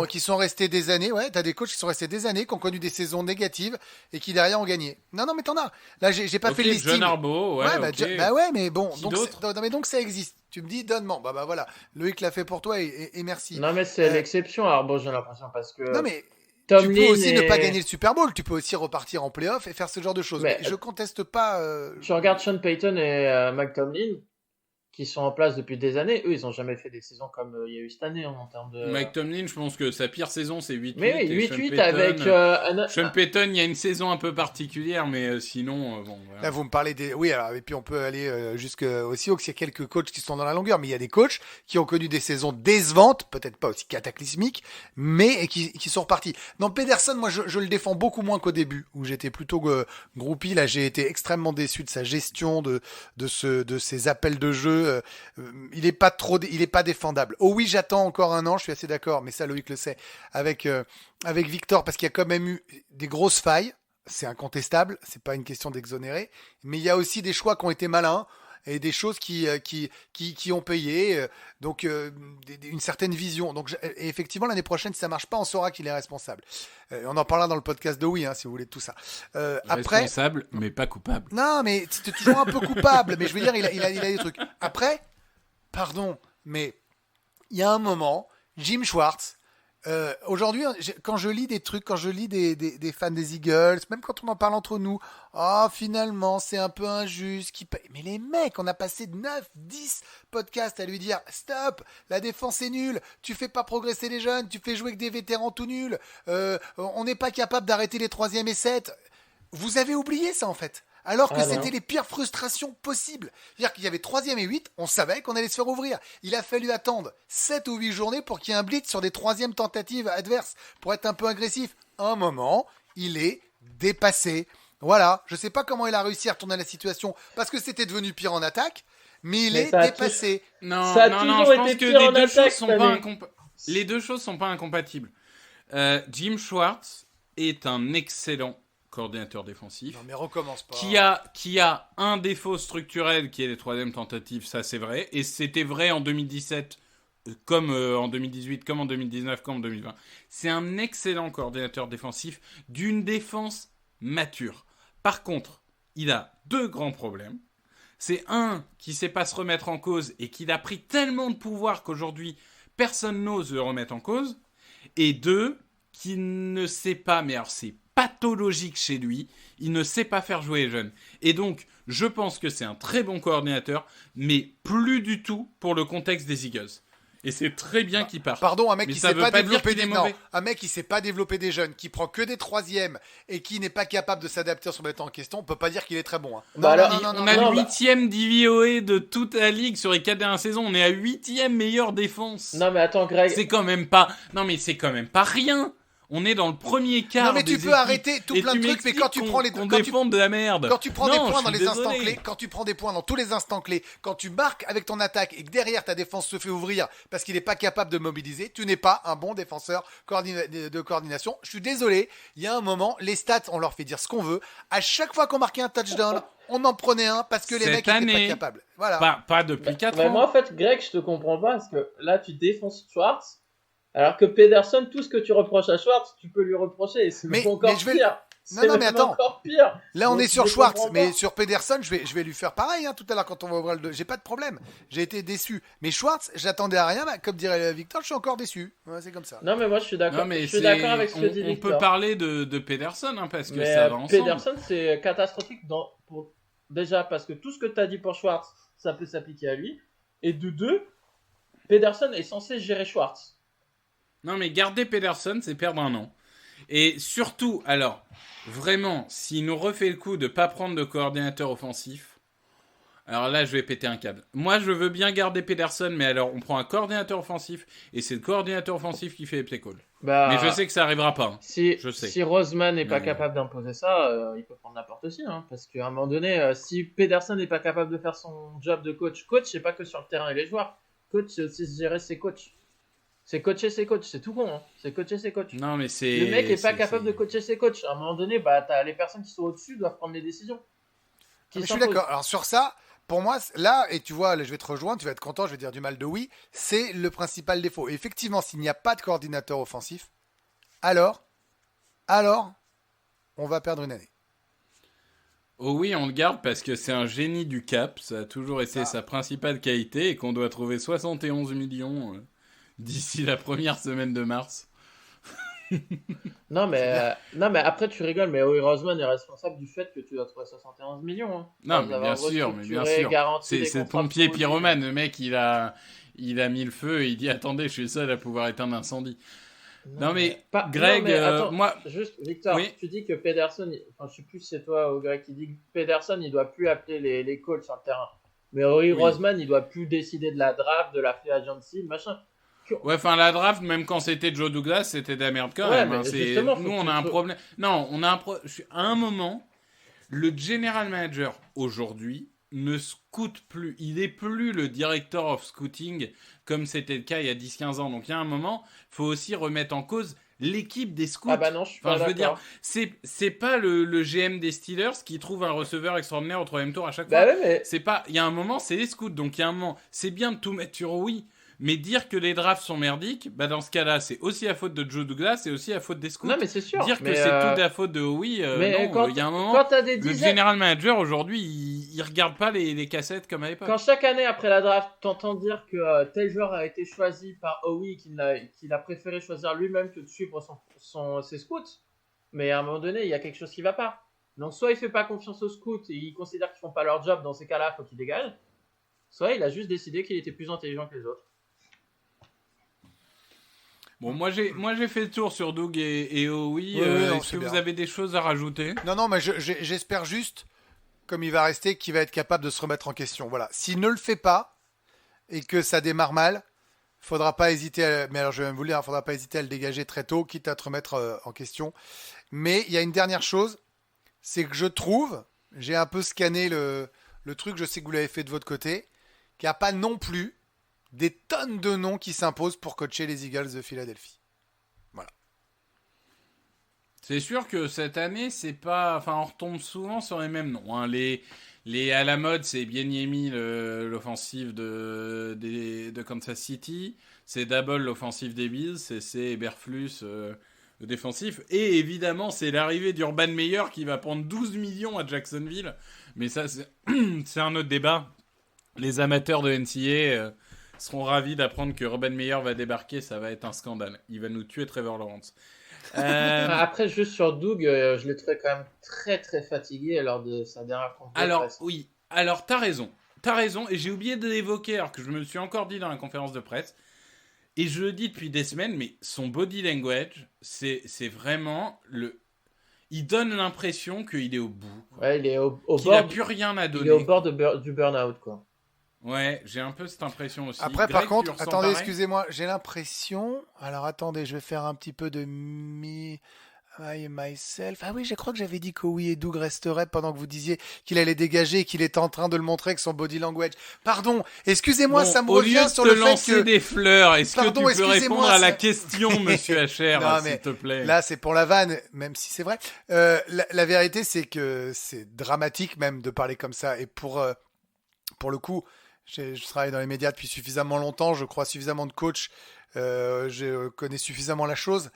qui sont restés des années, t'as des coachs qui sont restés des années, qui ont connu des saisons négatives et qui derrière ont gagné. Non, mais t'en as. Là, j'ai pas fait le listing. John Harbaugh, ouais, mais bon, Qui d'autre donc ça existe. Tu me dis, donne-moi. Bah voilà, Loïc l'a fait pour toi et merci. Non, mais c'est l'exception, Harbaugh, j'ai l'impression, parce que... Non, mais... Tomlin tu peux aussi ne pas gagner le Super Bowl, tu peux aussi repartir en playoff et faire ce genre de choses. Mais je conteste pas. Je regarde Sean Payton et Mike Tomlin, qui sont en place depuis des années. Eux, ils n'ont jamais fait des saisons comme il y a eu cette année en termes de... Mike Tomlin, je pense que sa pire saison, c'est 8-8. Mais oui, 8-8 avec... Sean Payton, il y a une saison un peu particulière, mais sinon, bon... Voilà. Là, vous me parlez des... Oui, alors, et puis on peut aller jusqu'au Seahawks. Il y a quelques coachs qui sont dans la longueur, mais il y a des coachs qui ont connu des saisons décevantes, peut-être pas aussi cataclysmiques, mais qui sont repartis. Non, Pederson, moi, je le défends beaucoup moins qu'au début, où j'étais plutôt groupie. Là, j'ai été extrêmement déçu de sa gestion, de ses appels de jeu. Il est pas défendable. Oh oui, j'attends encore un an, je suis assez d'accord, mais ça Loïc le sait, avec Victor, parce qu'il y a quand même eu des grosses failles, c'est incontestable, c'est pas une question d'exonérer, mais il y a aussi des choix qui ont été malins et des choses qui ont payé, donc une certaine vision. Donc et effectivement, l'année prochaine, si ça marche pas, on saura qu'il est responsable. On en parlera dans le podcast de Oui, si vous voulez de tout ça. Après, responsable, mais pas coupable. Non, mais c'était toujours un peu coupable. Mais je veux dire, il a des trucs. Après, pardon, mais il y a un moment, Jim Schwartz, aujourd'hui, quand je lis des trucs, quand je lis des fans des Eagles, même quand on en parle entre nous, finalement, c'est un peu injuste. Mais les mecs, on a passé 9, 10 podcasts à lui dire stop, la défense est nulle, tu fais pas progresser les jeunes, tu fais jouer que des vétérans tout nuls, on n'est pas capable d'arrêter les 3e et 7. Vous avez oublié ça en fait. Alors que c'était les pires frustrations possibles. C'est-à-dire qu'il y avait 3e et 8, on savait qu'on allait se faire ouvrir. Il a fallu attendre 7 ou 8 journées pour qu'il y ait un blitz sur des 3e tentatives adverses, pour être un peu agressif. À un moment, il est dépassé. Voilà, je sais pas comment il a réussi à retourner la situation, parce que c'était devenu pire en attaque, mais il est dépassé. Non, je pense que les deux choses sont pas incompatibles. Jim Schwartz est un excellent coordinateur défensif. Non mais recommence pas. Qui a un défaut structurel qui est les 3e tentatives, ça c'est vrai. Et c'était vrai en 2017, comme en 2018, comme en 2019, comme en 2020. C'est un excellent coordinateur défensif d'une défense mature. Par contre, il a 2 grands problèmes. C'est un, qui sait pas se remettre en cause et qu'il a pris tellement de pouvoir qu'aujourd'hui, personne n'ose le remettre en cause. Et 2, qui ne sait pas, mais alors c'est pathologique chez lui, il ne sait pas faire jouer les jeunes. Et donc, Je pense que c'est un très bon coordinateur, mais plus du tout pour le contexte des Eagles. Et c'est très bien qu'il parte. Pardon, un mec Mais qui ça sait veut pas pas dire développer qu'il est des non, mauvais. un mec qui sait pas développer des jeunes, qui prend que des troisièmes et qui n'est pas capable de s'adapter à se mettre en question, on peut pas dire qu'il est très bon. Hein. Bah alors, On a non, le 8ème DVOA de toute la ligue sur les 4 dernières saisons. On est à 8ème meilleure défense. Non, mais attends, Greg. C'est quand même pas. Non, mais c'est quand même pas rien. On est dans le premier quart. Non mais tu des peux équipes. arrêter tout Et plein tu de trucs, mais m'expliques quand tu prends les qu'on quand tu, défende de la merde. quand tu prends Non, des points je dans suis les instants désolé. clés, quand tu prends des points dans tous les instants clés, quand tu marques avec ton attaque et que derrière ta défense se fait ouvrir parce qu'il n'est pas capable de mobiliser, tu n'es pas un bon défenseur de coordination. Je suis désolé, il y a un moment, les stats, on leur fait dire ce qu'on veut. À chaque fois qu'on marquait un touchdown, on en prenait un parce que les Cette mecs n'étaient pas année, capables. Voilà. Pas depuis 4 Mais ans. moi, en fait, Greg, je te comprends pas parce que là, tu défonces Schwartz, alors que Pederson, tout ce que tu reproches à Schwartz, tu peux lui reprocher et c'est Mais encore je vais- pire. Non, C'est mais même attends. encore pire. Là, on Donc, est sur je Schwartz, comprends mais pas. sur Pederson, je vais lui faire pareil tout à l'heure quand on va ouvrir le. J'ai pas de problème. J'ai été déçu. Mais Schwartz, j'attendais à rien. Comme dirait Victor, je suis encore déçu. Ouais, c'est comme ça. Non, mais moi, je suis d'accord. Non, mais Je suis d'accord avec ce que on, dit on Victor. peut parler de Pederson parce que Mais ça va ensemble. Pederson, c'est catastrophique déjà parce que tout ce que tu as dit pour Schwartz, ça peut s'appliquer à lui. Et de deux, Pederson est censé gérer Schwartz. Non, mais garder Pederson, c'est perdre un an. Et surtout, alors, vraiment, s'il nous refait le coup de pas prendre de coordinateur offensif, alors là, je vais péter un câble. Moi, je veux bien garder Pederson, mais alors, on prend un coordinateur offensif, et c'est le coordinateur offensif qui fait les play calls. Bah, Mais je sais que ça arrivera pas. Hein. Si, Je sais. si Roseman n'est pas Mais- capable d'imposer ça, il peut prendre n'importe qui. Hein, parce qu'à un moment donné, si Pederson n'est pas capable de faire son job de coach, c'est pas que sur le terrain et les joueurs. Coach, c'est aussi gérer ses coachs. C'est coacher ses coachs, c'est tout con. Hein. C'est coacher ses coachs. Non, mais c'est... Le mec est pas c'est- capable de coacher ses coachs. À un moment donné, bah, t'as les personnes qui sont au-dessus doivent prendre les décisions. Qui Mais je suis s'imposent. d'accord. Alors sur ça, pour moi, là, et tu vois, là, je vais te rejoindre, tu vas être content, je vais dire du mal de oui, c'est le principal défaut. Et effectivement, s'il n'y a pas de coordinateur offensif, alors, on va perdre une année. Oh oui, on le garde parce que c'est un génie du cap, ça a toujours été Ça. sa principale qualité, et qu'on doit trouver 71 millions d'ici la première semaine de mars. Non, mais après, tu rigoles, mais Howie Roseman est responsable du fait que tu dois trouver 71 millions. Hein. Non, Sans mais avoir bien sûr, restructuré, garanti des C'est le contrats pompier pro- pyromane, le mec, il a mis le feu et il dit attendez, je suis le seul à pouvoir éteindre l'incendie. Non, mais Greg, non, mais attends, moi, juste, Victor, Oui. tu dis que Pederson, enfin, je sais plus si c'est toi ou Greg qui dit que Pederson, il doit plus appeler les calls sur le terrain. Mais Howie Oui. Roseman, il doit plus décider de la draft, de la free agency, machin. ouais, enfin la draft, même quand c'était Joe Douglas, c'était de la merde quand Ouais, même. Hein. mais C'est- justement, faut Nous, que on tu a un te- problème. Non, on a un problème. À un moment, le general manager aujourd'hui ne scoute plus. Il est plus le director of scouting comme c'était le cas il y a 10-15 ans. Donc il y a un moment, il faut aussi remettre en cause l'équipe des scouts. Ah bah non, je suis Enfin, pas je veux d'accord. dire, c'est pas le GM des Steelers qui trouve un receveur extraordinaire au troisième tour à chaque Bah fois. ouais, mais C'est pas, il y a un moment, c'est les scouts. Donc il y a un moment, c'est bien de tout mettre sur oui, mais dire que les drafts sont merdiques, bah dans ce cas-là, c'est aussi la faute de Joe Douglas, c'est aussi la faute des scouts. non, mais c'est sûr. Dire que mais, c'est toute la faute de oui, mais non, quand- il y a un moment, quand t'as des le dizaines, general manager aujourd'hui, il regarde pas les cassettes comme à l'époque. quand chaque année après la draft, t'entends dire que tel joueur a été choisi par Howie, qu'il a préféré choisir lui-même que de suivre ses scouts, mais à un moment donné, il y a quelque chose qui va pas. Donc soit il fait pas confiance aux scouts et il considère qu'ils font pas leur job, dans ces cas-là, faut qu'il dégage. Soit il a juste décidé qu'il était plus intelligent que les autres. Bon, moi j'ai fait le tour sur Doug et Howie. Oui, non, Est-ce c'est que vous bien. avez des choses à rajouter? Non, mais j'espère juste, comme il va rester, qu'il va être capable de se remettre en question. Voilà. S'il ne le fait pas et que ça démarre mal, faudra pas hésiter. Mais alors, je vais même vous le dire, faudra pas hésiter à le dégager très tôt, quitte à te remettre en question. Mais il y a une dernière chose, c'est que je trouve, j'ai un peu scanné le truc, je sais que vous l'avez fait de votre côté, qu'il n'y a pas non plus des tonnes de noms qui s'imposent pour coacher les Eagles de Philadelphie. C'est sûr que cette année, c'est pas. Enfin, on retombe souvent sur les mêmes noms. Hein. Les à la mode, c'est Bieniemy, l'offensive de Kansas City. C'est Dabble, l'offensive des Bills. C'est Eberflus, le défensif. Et évidemment, c'est l'arrivée d'Urban Meyer qui va prendre 12 millions à Jacksonville. Mais ça, c'est un autre débat. Les amateurs de NCAA seront ravis d'apprendre que Urban Meyer va débarquer. Ça va être un scandale. Il va nous tuer Trevor Lawrence. Après, juste sur Doug, je l'ai trouvé quand même très très fatigué lors de sa dernière conférence de Alors, presse. oui. Alors, t'as raison. T'as raison. Et j'ai oublié de l'évoquer alors que je me le suis encore dit dans la conférence de presse. Et je le dis depuis des semaines, mais son body language, c'est vraiment le... Il donne l'impression qu'il est au bout. Ouais, il est au Qu'il n'a bord, plus rien à il donner. est au bord du burn-out, quoi. Ouais, j'ai un peu cette impression aussi. Après, Greg, par tu contre, le ressens attendez, pareil excusez-moi, j'ai l'impression. Alors, attendez, je vais faire un petit peu de I myself. Ah oui, je crois que j'avais dit que oui et Doug resterait pendant que vous disiez qu'il allait dégager et qu'il était en train de le montrer avec son body language. Pardon, excusez-moi, Bon, ça me au lieu revient de sur te le fait lancer que. des fleurs, est-ce Pardon, que tu peux excusez-moi, répondre à la ça- question, monsieur HR, Non, s'il mais te plaît? là, c'est pour la vanne, même si c'est vrai. La vérité, c'est que c'est dramatique même de parler comme ça. Et pour le coup, je travaille dans les médias depuis suffisamment longtemps, je crois suffisamment de coachs, je connais suffisamment la chose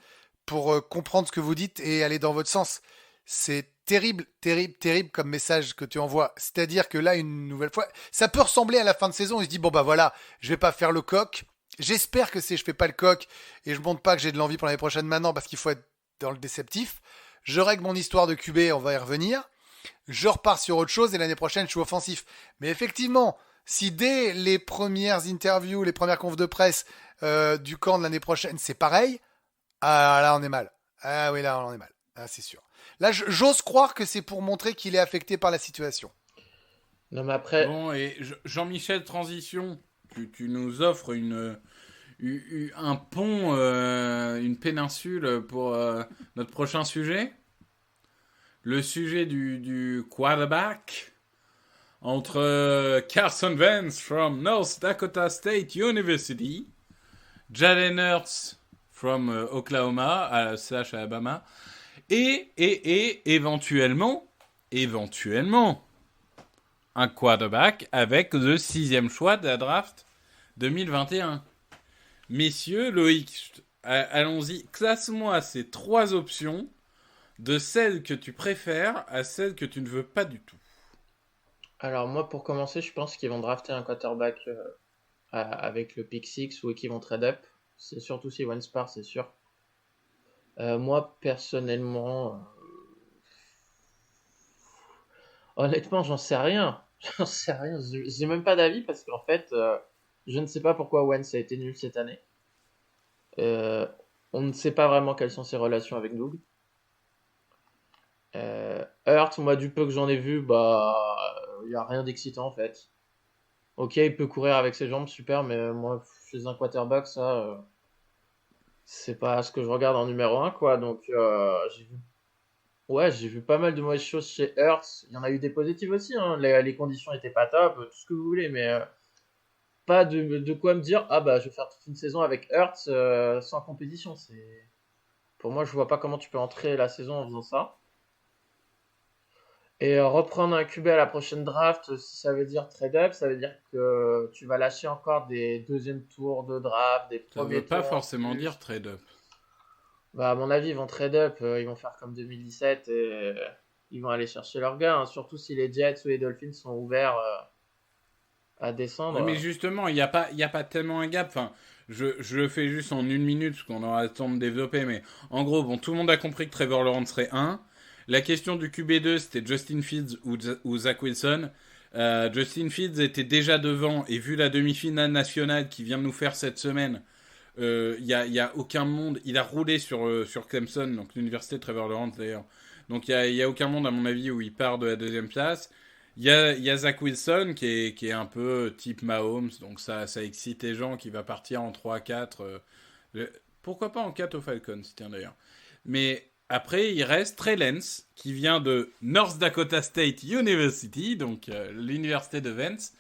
pour comprendre ce que vous dites et aller dans votre sens. C'est terrible, terrible, terrible comme message que tu envoies. C'est-à-dire que là, une nouvelle fois, ça peut ressembler à la fin de saison. Il se dit, bon bah voilà, je vais pas faire le coq. J'espère que je fais pas le coq et je montre pas que j'ai de l'envie pour l'année prochaine maintenant parce qu'il faut être dans le déceptif. Je règle mon histoire de QB, on va y revenir. Je repars sur autre chose et l'année prochaine, je suis offensif. Mais effectivement, si dès les premières interviews, les premières confs de presse du camp de l'année prochaine, c'est pareil, ah là, on est mal. Ah oui, là, on est mal. Ah, c'est sûr. Là, j'ose croire que c'est pour montrer qu'il est affecté par la situation. Non, mais après, Bon, et Jean-Michel, transition, tu nous offres un pont, une péninsule pour notre prochain sujet. Le sujet du quarterback entre Carson Wentz from North Dakota State University, Jalen Hurts from Oklahoma / Alabama, et éventuellement, un quarterback avec le 6e choix de la draft 2021. Messieurs, Loïc, allons-y. Classe-moi ces 3 options de celles que tu préfères à celles que tu ne veux pas du tout. alors moi, pour commencer, je pense qu'ils vont drafter un quarterback avec le pick 6 ou qu'ils vont trade up. C'est surtout si Wentz part, c'est sûr. Moi, personnellement, honnêtement, j'en sais rien. J'en sais rien. J'ai même pas d'avis parce qu'en fait, je ne sais pas pourquoi Wentz a été nul cette année. Euh, on ne sait pas vraiment quelles sont ses relations avec Doug. Hurt, moi, du peu que j'en ai vu, bah, il n'y a rien d'excitant en fait. Ok, il peut courir avec ses jambes, super, mais moi, chez un quarterback, ça, c'est pas ce que je regarde en numéro un, quoi. Donc, j'ai vu pas mal de mauvaises choses chez Hurts. Il y en a eu des positives aussi, hein. Les conditions étaient pas top, tout ce que vous voulez, mais pas de quoi me dire, ah bah, je vais faire toute une saison avec Hurts sans compétition. Pour moi, je vois pas comment tu peux entrer la saison en faisant ça. Et reprendre un QB à la prochaine draft, si ça veut dire trade up, ça veut dire que tu vas lâcher encore des deuxièmes tours de draft, des Ça ne premiers veut pas tours en forcément plus. dire trade-up. Bah, à mon avis, ils vont trade up, ils vont faire comme 2017 et ils vont aller chercher leur gars, hein. Surtout si les Jets ou les Dolphins sont ouverts à descendre. Oui, mais justement, il n'y a pas tellement un gap. Enfin, je le fais juste en 1 minute, parce qu'on aura le temps de développer. Mais en gros, bon, tout le monde a compris que Trevor Lawrence serait 1. La question du QB2, c'était Justin Fields ou Zach Wilson. Justin Fields était déjà devant, et vu la demi-finale nationale qu'il vient de nous faire cette semaine, il y a aucun monde. Il a roulé sur Clemson, donc l'université de Trevor Lawrence d'ailleurs. Donc il y a aucun monde, à mon avis, où il part de la 2e place. Il y a Zach Wilson qui est un peu type Mahomes, donc ça excite les gens, qui va partir en 3-4. Pourquoi pas en 4 aux Falcons, tiens d'ailleurs. Mais après, il reste Trey Lance, qui vient de North Dakota State University, donc l'université de Vance.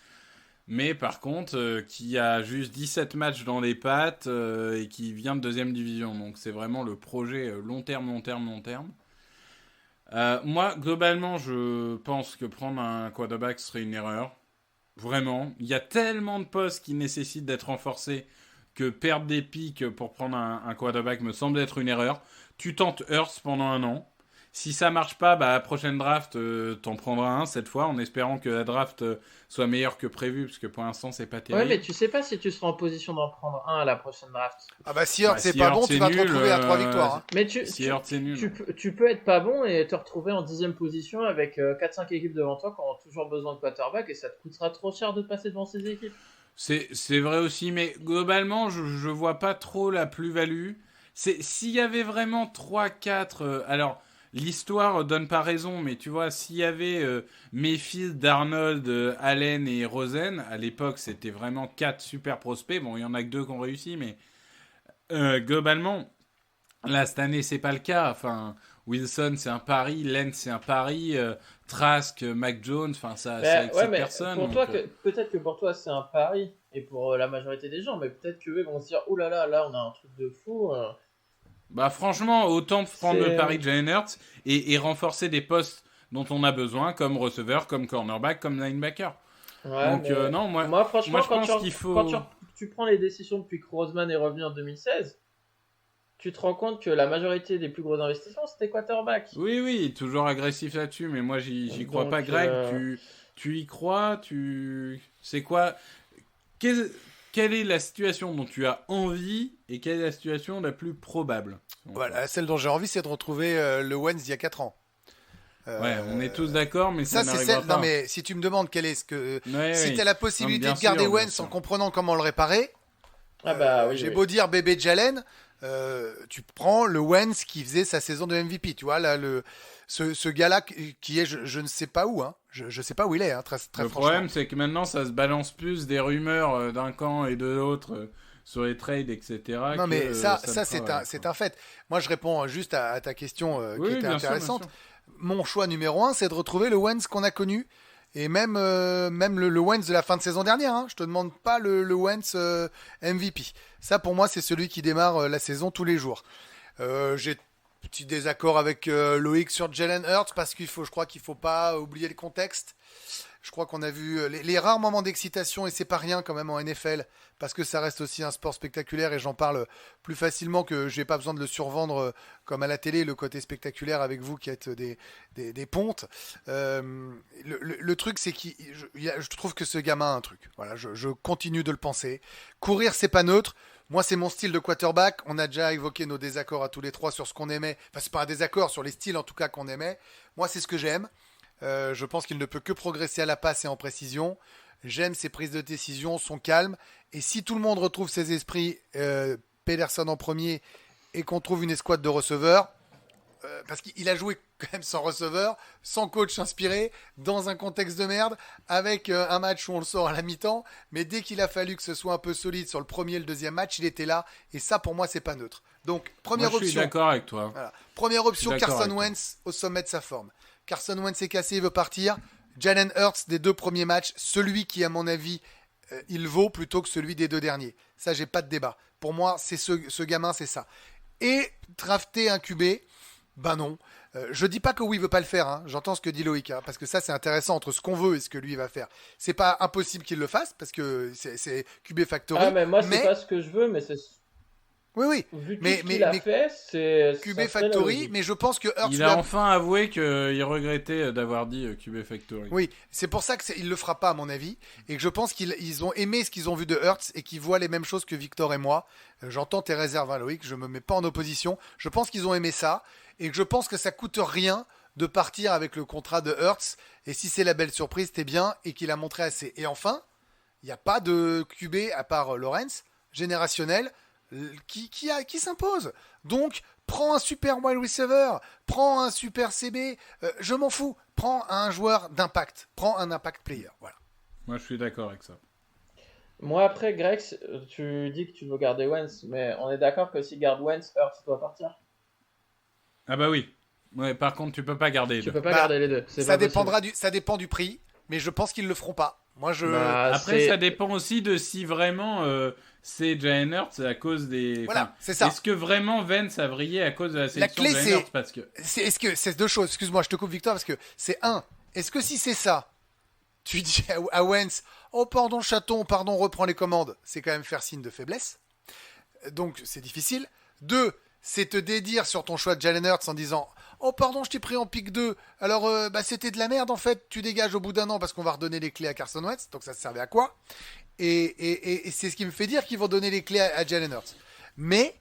Mais par contre, qui a juste 17 matchs dans les pattes et qui vient de 2e division. Donc c'est vraiment le projet long terme. Moi, globalement, je pense que prendre un quarterback serait une erreur. Vraiment. Il y a tellement de postes qui nécessitent d'être renforcés que perdre des pics pour prendre un quarterback me semble être une erreur. Tu tentes Hurts pendant 1 an. si ça marche pas, bah, la prochaine draft, t'en prendras un cette fois, en espérant que la draft soit meilleure que prévu, parce que pour l'instant, c'est pas Ouais, terrible. mais tu sais pas si tu seras en position d'en prendre un à la prochaine draft. Ah bah si Hurts Bah, c'est si pas Hurts, bon, c'est tu vas te nul, retrouver à 3 victoires. Hein. Mais Si Hurts, c'est nul. tu peux être pas bon et te retrouver en 10e position avec 4-5 équipes devant toi qui ont toujours besoin de quarterback et ça te coûtera trop cher de passer devant ces équipes. C'est vrai aussi, mais globalement, je vois pas trop la plus-value. S'il y avait vraiment 3-4... alors, l'histoire donne pas raison, mais tu vois, s'il y avait Mayfield, Darnold, Allen et Rosen, à l'époque, c'était vraiment 4 super prospects. Bon, il y en a que 2 qui ont réussi, mais globalement, là, cette année, c'est pas le cas. Enfin, Wilson, c'est un pari. Lentz, c'est un pari. Trask, Mac Jones, enfin, ça excite mais personne. pour donc, toi, peut-être que pour toi c'est un pari et pour la majorité des gens, mais peut-être qu'eux vont se dire oh là on a un truc de fou. Bah franchement, autant prendre C'est- le pari de Jalen Hurts et renforcer des postes dont on a besoin, comme receveur, comme cornerback, comme linebacker. Ouais, Donc mais non, moi franchement, moi, je pense qu'il faut... quand tu prends les décisions depuis que Roseman est revenu en 2016, tu te rends compte que la majorité des plus gros investissements c'était quarterback. Oui, toujours agressif là-dessus, mais moi j'y crois Donc, pas, Greg. Tu y crois, c'est quoi quelle est la situation dont tu as envie et quelle est la situation la plus probable? Voilà, celle dont j'ai envie, c'est de retrouver le Wentz d'il y a 4 ans. Ouais, on est tous d'accord, mais ça Ça, c'est n'arrivera celle. pas. Non, mais si tu me demandes quel est ce que. Ouais, Si oui. t'as la Non, possibilité bien de garder sûr, bien Wentz sûr. en comprenant comment le réparer, Ah bah oui. j'ai oui. beau dire bébé Jalen, tu prends le Wentz qui faisait sa saison de MVP. Tu vois, là, ce gars-là qui est, je ne sais pas où, hein. Je sais pas où il est, hein, très, très Le franchement. problème, c'est que maintenant, ça se balance plus des rumeurs d'un camp et de l'autre sur les trades, etc. Non, mais que, ça, le ça c'est travaille, c'est quoi. un fait. Moi, je réponds juste à ta question Oui, qui était bien sûr, bien intéressante. sûr. Mon choix numéro 1, c'est de retrouver le Wentz qu'on a connu. Et même le Wentz de la fin de saison dernière. Hein. Je te demande pas le Wentz MVP. Ça, pour moi, c'est celui qui démarre la saison tous les jours. J'ai petit désaccord avec Loïc sur Jalen Hurts parce je crois qu'il faut pas oublier le contexte. Je crois qu'on a vu les rares moments d'excitation, et c'est pas rien quand même en NFL, parce que ça reste aussi un sport spectaculaire, et j'en parle plus facilement que j'ai pas besoin de le survendre comme à la télé, le côté spectaculaire avec vous qui êtes des pontes. Le truc, c'est que je trouve que ce gamin a un truc. Voilà, je continue de le penser. Courir, c'est pas neutre. Moi, c'est mon style de quarterback. On a déjà évoqué nos désaccords à tous les trois sur ce qu'on aimait. Enfin, c'est pas un désaccord sur les styles en tout cas qu'on aimait. Moi, c'est ce que j'aime. Je pense qu'il ne peut que progresser à la passe et en précision. J'aime ses prises de décision, son calme. Et si tout le monde retrouve ses esprits, Pederson en premier, et qu'on trouve une escouade de receveurs, parce qu'il a joué quand même sans receveur, sans coach inspiré, dans un contexte de merde, avec un match où on le sort à la mi-temps, mais dès qu'il a fallu que ce soit un peu solide sur le premier et le deuxième match, il était là, et ça pour moi c'est pas neutre. Donc première Moi, je suis option, d'accord avec toi. voilà. Première option, Je suis d'accord Carson avec toi. Wentz au sommet de sa forme. Carson Wentz est cassé, il veut partir. Jalen Hurts des 2 premiers matchs, celui qui à mon avis il vaut plutôt que celui des 2 derniers. Ça j'ai pas de débat. Pour moi c'est ce gamin, c'est ça. Et drafter un QB, ben non. Je dis pas que oui, il veut pas le faire. Hein. J'entends ce que dit Loïc, hein, parce que ça c'est intéressant entre ce qu'on veut et ce que lui va faire. C'est pas impossible qu'il le fasse parce que c'est QB Factory. Ah mais moi c'est pas ce que je veux, mais c'est Oui, vu tout mais- ce mais- qu'il a mais- fait, c'est QB ça serait la Factory. logique. Mais je pense que Hurts Il lui a enfin avoué qu'il regrettait d'avoir dit QB Factory. Oui, c'est pour ça qu'il le fera pas à mon avis, et que je pense qu'ils ont aimé ce qu'ils ont vu de Hurts et qu'ils voient les mêmes choses que Victor et moi. J'entends tes réserves, hein, Loïc, je me mets pas en opposition. Je pense qu'ils ont aimé ça, et que je pense que ça coûte rien de partir avec le contrat de Hurts, et si c'est la belle surprise, t'es bien, et qu'il a montré assez. Et enfin, il n'y a pas de QB à part Lawrence, générationnel, qui s'impose. Donc, prends un super wide receiver, prends un super CB, je m'en fous. Prends un joueur d'impact, prends un impact player. Voilà. Moi, je suis d'accord avec ça. Moi après Greg, tu dis que tu veux garder Wentz, mais on est d'accord que si garde Wentz, Hurts doit partir. Ah bah oui. Ouais, par contre, tu peux pas garder les Tu deux. peux pas Bah, garder les deux. C'est Ça pas possible. ça dépend du prix, mais je pense qu'ils le feront pas. Moi, je. Bah, Après, c'est- ça dépend aussi de si vraiment c'est Jalen Hurts à cause des... Voilà, enfin, c'est ça. Est-ce que vraiment Vance a brillé à cause de la sélection clé, de Jalen c'est- Hurts parce que... Est-ce que c'est 2 choses? Excuse-moi, je te coupe Victor parce que c'est est-ce que si c'est ça, tu dis à Wentz, oh pardon chaton, pardon, reprends les commandes, c'est quand même faire signe de faiblesse. Donc c'est difficile. 2, c'est te dédire sur ton choix de Jalen Hurts en disant oh pardon, je t'ai pris en pick 2. Alors c'était de la merde en fait. Tu dégages au bout d'un an parce qu'on va redonner les clés à Carson Wentz. Donc ça servait à quoi? Et c'est ce qui me fait dire qu'ils vont donner les clés à Jalen Hurts. Mais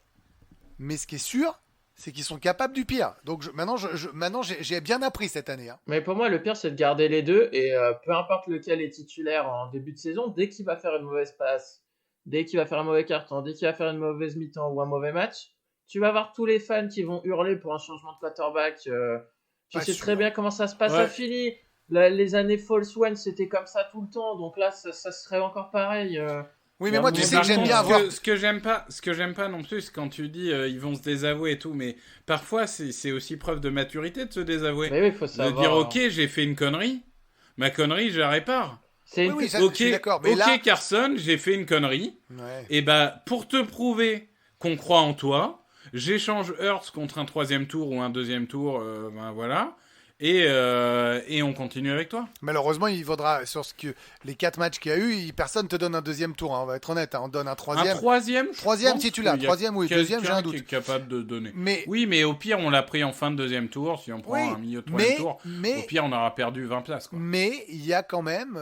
ce qui est sûr, c'est qu'ils sont capables du pire. Donc maintenant j'ai bien appris cette année. Hein. Mais pour moi, le pire, c'est de garder les deux. Et peu importe lequel est titulaire en début de saison, dès qu'il va faire une mauvaise passe, dès qu'il va faire un mauvais carton, dès qu'il va faire une mauvaise mi-temps ou un mauvais match, tu vas avoir tous les fans qui vont hurler pour un changement de quarterback. Tu sais très bien comment ça se passe à Philly. Les années False One, c'était comme ça tout le temps. Donc là, ça serait encore pareil. Oui, mais moi, tu sais que j'aime bien avoir... Ce que j'aime pas non plus, c'est quand tu dis ils vont se désavouer et tout, mais parfois, c'est aussi preuve de maturité de se désavouer. Mais oui, faut savoir. De dire, ok, j'ai fait une connerie. Ma connerie, je la répare. Oui, ça, je suis d'accord. Mais là... Carson, j'ai fait une connerie. Ouais. Et pour te prouver qu'on croit en toi, j'échange Hurts contre un 3e tour ou un 2e tour, voilà. Et on continue avec toi. Malheureusement, il vaudra sur les 4 matchs qu'il y a eu, personne te donne un 2e tour. Hein, on va être honnête, hein, on donne un 3e. Un 3e. 3e si tu l'as. 3e oui, 2e j'ai un doute. Qui est capable de donner. Oui, mais au pire, on l'a pris en fin de 2e tour. Si on prend un milieu de 3e tour, au pire, on aura perdu 20 places. Quoi. Mais il y a quand même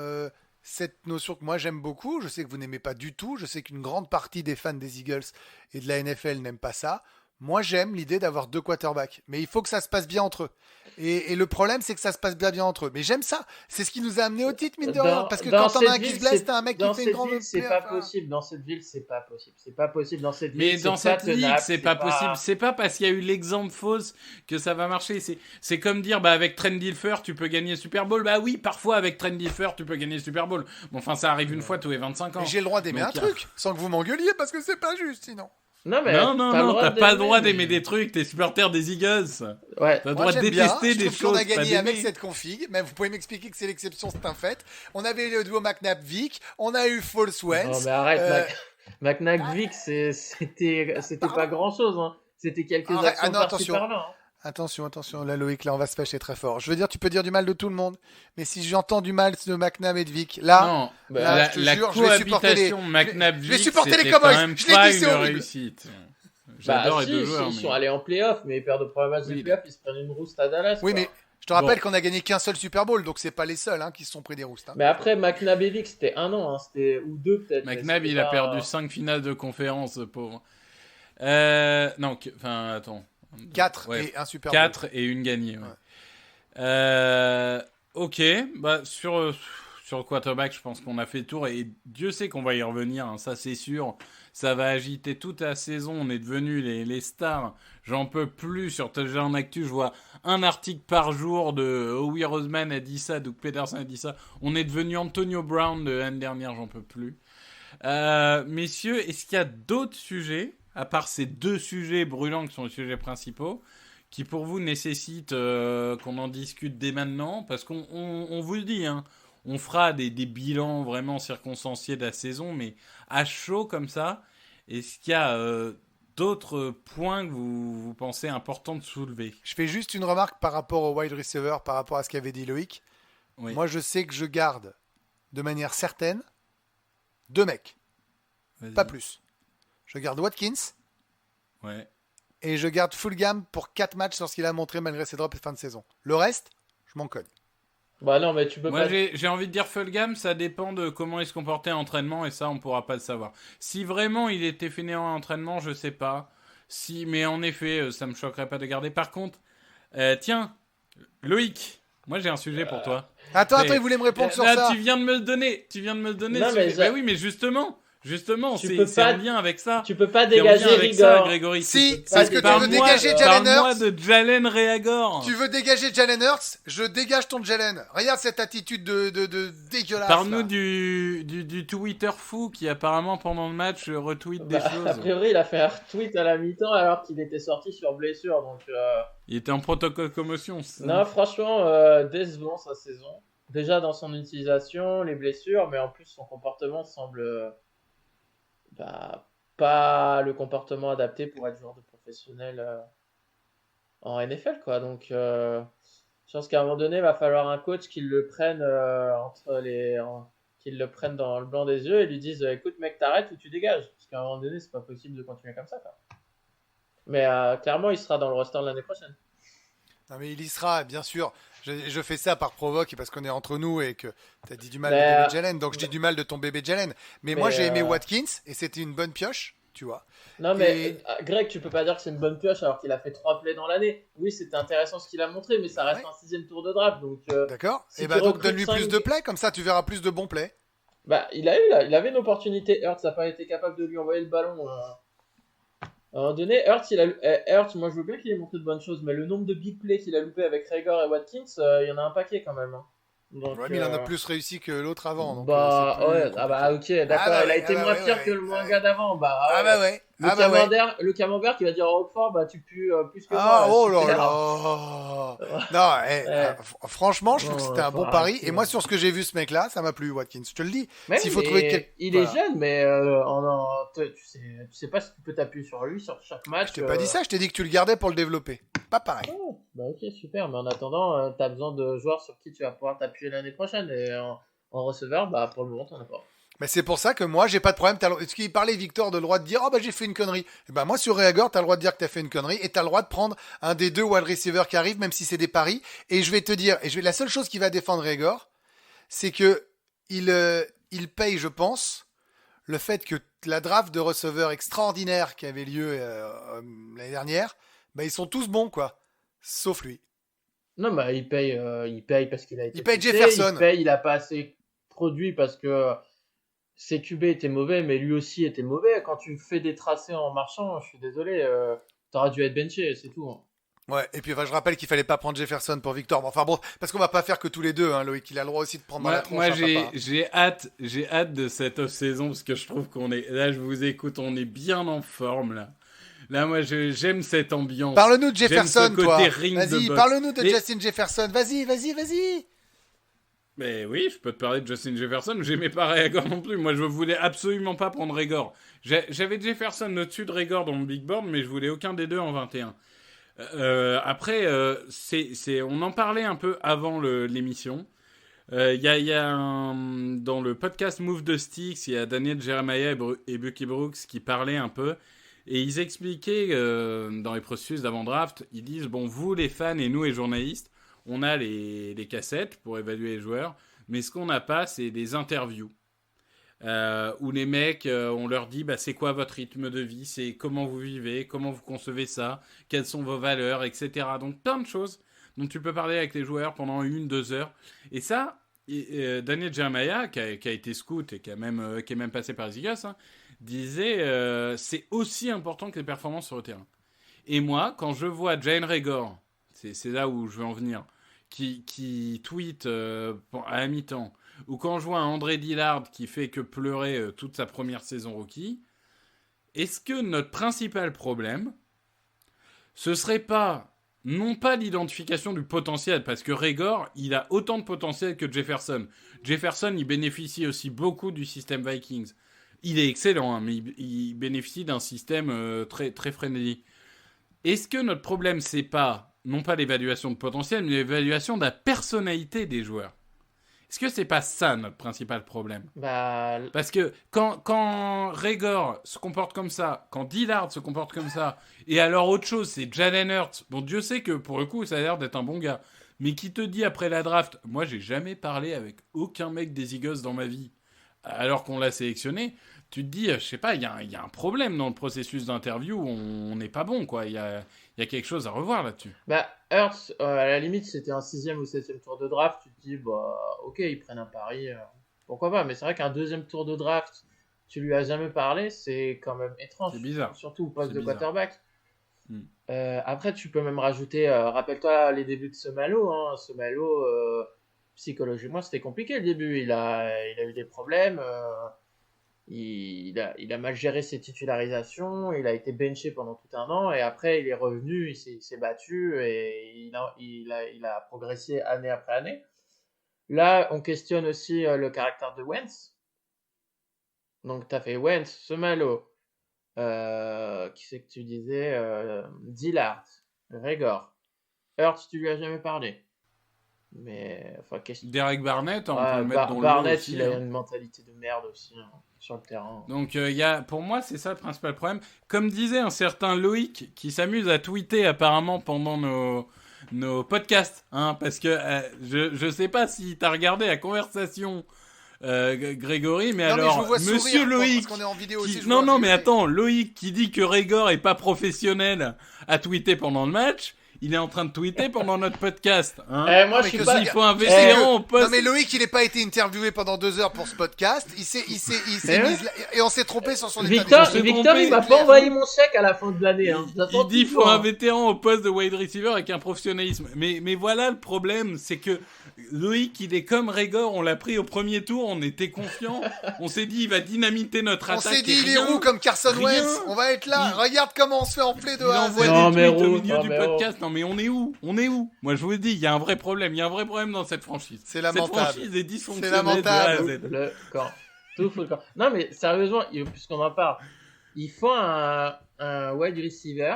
cette notion que moi j'aime beaucoup. Je sais que vous n'aimez pas du tout. Je sais qu'une grande partie des fans des Eagles et de la NFL n'aiment pas ça. Moi, j'aime l'idée d'avoir 2 quarterbacks. Mais il faut que ça se passe bien entre eux. Et le problème, c'est que ça se passe bien entre eux. Mais j'aime ça. C'est ce qui nous a amené au titre, mine de rien. Parce que quand t'en as un qui se blesse, t'as un mec qui fait une grande... C'est pas possible. Dans cette ville, c'est pas possible. C'est pas possible. Dans cette ville, mais dans cette ligue, c'est pas possible. C'est pas parce qu'il y a eu l'exemple fausse que ça va marcher. C'est comme dire, avec Trent Dilfer, tu peux gagner le Super Bowl. Bah oui, parfois, avec Trent Dilfer, tu peux gagner le Super Bowl. Bon, enfin, ça arrive une fois tous les 25 ans. Mais j'ai le droit d'aimer un truc, sans que vous m'engueuliez, parce que c'est pas juste, sinon. Non, t'as pas le droit d'aimer des trucs, t'es supporter des Eagles. Ouais. T'as le droit de détester des choses. On a gagné avec cette config, mais vous pouvez m'expliquer que c'est l'exception, c'est un fait. On avait le duo McNabb-Vic, on a eu False Wentz. Non, mais arrête, McNabb-Vic, c'était pas grand chose, hein. C'était quelques actions par-ci par-là. Hein. Attention, là Loïc, là on va se fâcher très fort. Je veux dire, tu peux dire du mal de tout le monde, mais si j'entends du mal de McNabb et de Vic, là, je te jure, je vais supporter les McNabb-Vic, je vais supporter les Cowboys. Je l'ai dit, c'est horrible. J'adore les deux joueurs. Ils sont allés en playoff, mais ils perdent le premier match des playoffs, ils se prennent une rouste à Dallas. Oui, mais je te rappelle qu'on a gagné qu'un seul Super Bowl, donc c'est pas les seuls qui se sont pris des roustes. Mais après, McNabb et Vic, c'était 1 an, ou 2 peut-être. McNabb, il a perdu 5 finales de conférence, pauvre. Attends. 4 et un Super Bowl. 4 et une gagnée. Ouais. Ok, sur le quarterback, je pense qu'on a fait le tour et Dieu sait qu'on va y revenir, hein, ça c'est sûr. Ça va agiter toute la saison. On est devenus les stars. J'en peux plus sur Touchdown Actu. Je vois un article par jour de Howie Roseman a dit ça, Doug Peterson a dit ça. On est devenu Antonio Brown de l'année dernière. J'en peux plus. Messieurs, est-ce qu'il y a d'autres sujets à part ces 2 sujets brûlants qui sont les sujets principaux, qui pour vous nécessitent qu'on en discute dès maintenant? Parce qu'on vous le dit, hein, on fera des bilans vraiment circonstanciés de la saison, mais à chaud comme ça, est-ce qu'il y a d'autres points que vous pensez importants de soulever? Je fais juste une remarque par rapport au wide receiver, par rapport à ce qu'avait dit Loïc. Oui. Moi, je sais que je garde de manière certaine 2 mecs. Vas-y. Pas plus. Je garde Watkins. Ouais. Et je garde Fulgham pour 4 matchs lorsqu'il a montré malgré ses drops et fin de saison. Le reste, je m'en cogne. Bah non, mais tu peux pas... Moi, j'ai envie de dire Fulgham, ça dépend de comment il se comportait en entraînement et ça, on pourra pas le savoir. Si vraiment il était fainéant en entraînement, je sais pas. Mais en effet, ça me choquerait pas de garder. Par contre, tiens, Loïc, moi j'ai un sujet pour toi. Attends, il voulait me répondre sur ça. Tu viens de me le donner. Non, mais bah oui, mais justement, c'est en lien avec ça. Tu peux pas dégager Rigor. Grégory. Si, parce que tu veux dégager Jalen Hurts. Parle-moi de Jalen Reagor. Tu veux dégager Jalen Hurts, je dégage ton Jalen. Regarde cette attitude de dégueulasse. Parle-nous du Twitter fou qui apparemment pendant le match retweet des choses. A priori, il a fait un retweet à la mi-temps alors qu'il était sorti sur blessure. Donc, il était en protocole commotion. Non, franchement, décevant sa saison. Déjà dans son utilisation, les blessures, mais en plus son comportement semble... pas le comportement adapté pour être joueur de professionnel en NFL, quoi. Donc, je pense qu'à un moment donné, il va falloir un coach qui le prenne qu'il le prenne dans le blanc des yeux et lui dise écoute, mec, t'arrêtes ou tu dégages. Parce qu'à un moment donné, c'est pas possible de continuer comme ça, quoi. Mais clairement, il sera dans le roster de l'année prochaine. Non, mais il y sera, bien sûr. Je fais ça par provoque et parce qu'on est entre nous et que tu as dit du mal Mais, de bébé Jalen, donc je dis du mal de ton bébé Jalen. Mais moi, mais, j'ai aimé Watkins et c'était une bonne pioche, tu vois. Non, mais Et Greg, tu peux pas dire que c'est une bonne pioche alors qu'il a fait 3 plays dans l'année. Oui, c'était intéressant ce qu'il a montré, mais ça reste ouais, un 6ème tour de draft. Donc, d'accord. si Et tu bah donc recrutes donne-lui 5, plus de plays, comme ça tu verras plus de bons plays. bah, il avait une opportunité. Hurts n'a pas été capable de lui envoyer le ballon. À un moment donné, Hurts, moi je veux bien qu'il ait montré de bonnes choses, mais le nombre de big plays qu'il a loupé avec Rager et Watkins, il y en a un paquet quand même, hein. Donc, Ouais, mais il en a plus réussi que l'autre avant, donc bah c'est plus ouais, ah bah compliqué. ok, d'accord, Ah bah il a ouais, été ah bah moins ouais, pire ouais, que le ouais, moins ouais. gars d'avant. Bah Ah ouais. bah ouais, ah bah ouais. Le camembert qui va dire au Roquefort, bah tu pues plus que Ah, moi, oh là super. là. Non, Ouais. franchement, je trouve que c'était Non, un faut bon pari. arrêter, Et moi, hein. sur ce que j'ai vu ce mec-là, ça m'a plu, Watkins. Je te le dis. Mais S'il oui, faut trouver mais il est voilà. jeune, mais tu sais pas si tu peux t'appuyer sur lui sur chaque Je match. t'ai pas dit ça, je t'ai dit que tu le gardais pour le développer. Pas pareil. Oh, bah ok, super. Mais en attendant, t'as besoin de joueurs sur qui tu vas pouvoir t'appuyer l'année prochaine. Et en receveur, bah pour le moment, t'en as pas. Mais c'est pour ça que moi, j'ai pas de problème. Est-ce qu'il parlait, Victor, de le droit de dire, oh bah j'ai fait une connerie. Et ben moi, sur Reagor, t'as le droit de dire que t'as fait une connerie et t'as le droit de prendre un des deux wide receivers qui arrivent, même si c'est des paris. Et je vais te dire, la seule chose qui va défendre Reagor, c'est que il paye, je pense, le fait que la draft de receveurs extraordinaire qui avait lieu l'année dernière, bah ils sont tous bons, quoi. Sauf lui. Non, bah il paye parce qu'il a été Il paye poussé, Jefferson. il a pas assez produit parce que ses QB étaient mauvais, mais lui aussi était mauvais. Quand tu fais des tracés en marchant, je suis désolé, t'aurais dû être benché, c'est tout, hein. Ouais, et puis je rappelle qu'il fallait pas prendre Jefferson pour Victor. Enfin bon, parce qu'on va pas faire que tous les deux, hein, Loïc. Il a le droit aussi de prendre dans la tronche. Moi, hein, papa. j'ai hâte de cette off-saison parce que je trouve qu'on est là. Je vous écoute, on est bien en forme là. Là, moi, j'aime cette ambiance. Parle-nous de J'aime Jefferson, ce côté toi. ring de Vas-y, boxe. parle-nous de Mais- Justin Jefferson. Vas-y. Mais oui, je peux te parler de Justin Jefferson. J'aimais pas Rager non plus. Moi, je voulais absolument pas prendre Rager. J'avais Jefferson au-dessus de Rager dans mon big board, mais je voulais aucun des deux en 21. Après, on en parlait un peu avant l'émission. Il y a dans le podcast Move the Sticks, il y a Daniel Jeremiah et Bucky Brooks qui parlaient un peu. Et ils expliquaient dans les processus d'avant-draft, ils disent, bon, vous les fans et nous les journalistes, on a les cassettes pour évaluer les joueurs, mais ce qu'on n'a pas, c'est des interviews. Où les mecs, on leur dit, bah, c'est quoi votre rythme de vie, c'est comment vous vivez, comment vous concevez ça, quelles sont vos valeurs, etc. Donc plein de choses dont tu peux parler avec les joueurs pendant 1-2 heures. Et ça, Daniel Jeremiah, qui a été scout et qui est même passé par les Eagles, hein, disait c'est aussi important que les performances sur le terrain. Et moi, quand je vois Jalen Reagor, c'est là où je veux en venir, qui tweet à la mi-temps, ou quand je vois un André Dillard qui fait que pleurer toute sa première saison rookie, est-ce que notre principal problème, ce serait pas, non pas l'identification du potentiel, parce que Reagor, il a autant de potentiel que Jefferson. Jefferson, il bénéficie aussi beaucoup du système Vikings. Il est excellent, hein, mais il bénéficie d'un système très, très friendly. Est-ce que notre problème, c'est pas, non pas l'évaluation de potentiel, mais l'évaluation de la personnalité des joueurs? Est-ce que c'est pas ça notre principal problème? Bah, Parce que quand Reagor se comporte comme ça, quand Dillard se comporte comme ça, et alors autre chose, c'est Jalen Hurts. Bon, Dieu sait que pour le coup, ça a l'air d'être un bon gars. Mais qui te dit après la draft, moi j'ai jamais parlé avec aucun mec des Eagles dans ma vie, alors qu'on l'a sélectionné, tu te dis, je sais pas, il y a un problème dans le processus d'interview, on n'est pas bon, quoi. Il y a quelque chose à revoir là-dessus. bah Hurts, à la limite, c'était un 6ème ou 7ème tour de draft. Tu te dis, bah, ok, ils prennent un pari, pourquoi pas. Mais c'est vrai qu'un 2ème tour de draft, tu lui as jamais parlé, c'est quand même étrange. C'est bizarre. Surtout au poste C'est de bizarre. quarterback. Hmm. Après, tu peux même rajouter, rappelle-toi les débuts de Somalo. Hein. Somalo, psychologiquement, c'était compliqué le début. Il a eu des problèmes. Il a mal géré ses titularisations. Il a été benché pendant tout un an. Et après, il est revenu, il s'est battu et il a progressé année après année. Là, on questionne aussi le caractère de Wentz. Donc, tu as fait Wentz, Somalo. Qui c'est que tu disais Dillard, Reagor. Hurts, tu lui as jamais parlé. Mais enfin, Derek Barnett, on peut Ouais, le mettre dans le lot Barnett, aussi, il a hein. une mentalité de merde aussi hein, sur le terrain. Donc, pour moi, c'est ça le principal problème. Comme disait un certain Loïc, qui s'amuse à tweeter apparemment pendant nos podcasts, hein, parce que je sais pas si t'as regardé la conversation, Grégory, mais Non, mais je alors, vous vois Monsieur sourire, Loïc, parce qu'on est en vidéo qui- aussi. je non, vois non, mais rigoler. attends, Loïc qui dit que Régor est pas professionnel à tweeter pendant le match, il est en train de tweeter pendant notre podcast, hein. Moi, Non, je mais suis que pas. si, Il faut un Parce vétéran au que- poste. Non mais Loïc, il n'a pas été interviewé pendant 2 heures pour ce podcast. Il s'est Mais mis et on s'est trompé sur son état Victor, d'esprit. Victor, il m'a c'est clair. pas envoyé mon chèque à la fin de l'année. Hein. Il J'attends dit qu'il faut toujours, un hein. vétéran au poste de wide receiver avec un professionnalisme. Mais voilà le problème, c'est que Loïc, il est comme Régor, on l'a pris au premier tour, on était confiant, on s'est dit il va dynamiter notre On attaque. s'est dit et il est rien. roux comme Carson rien. Wentz. On va être là. Il- Regarde comment on se fait enfler de Il A à envoie Z. Non, des mais tweets au Roux, milieu non, du mais podcast. Non mais on est où Moi je vous dis, il y a un vrai problème. Il y a un vrai problème dans cette franchise. C'est Cette lamentable. franchise est dysfonctionnelle C'est lamentable. de A à Z. Le corps. Tout faut le corps. Non, mais sérieusement, puisqu'on en parle, il faut un wide receiver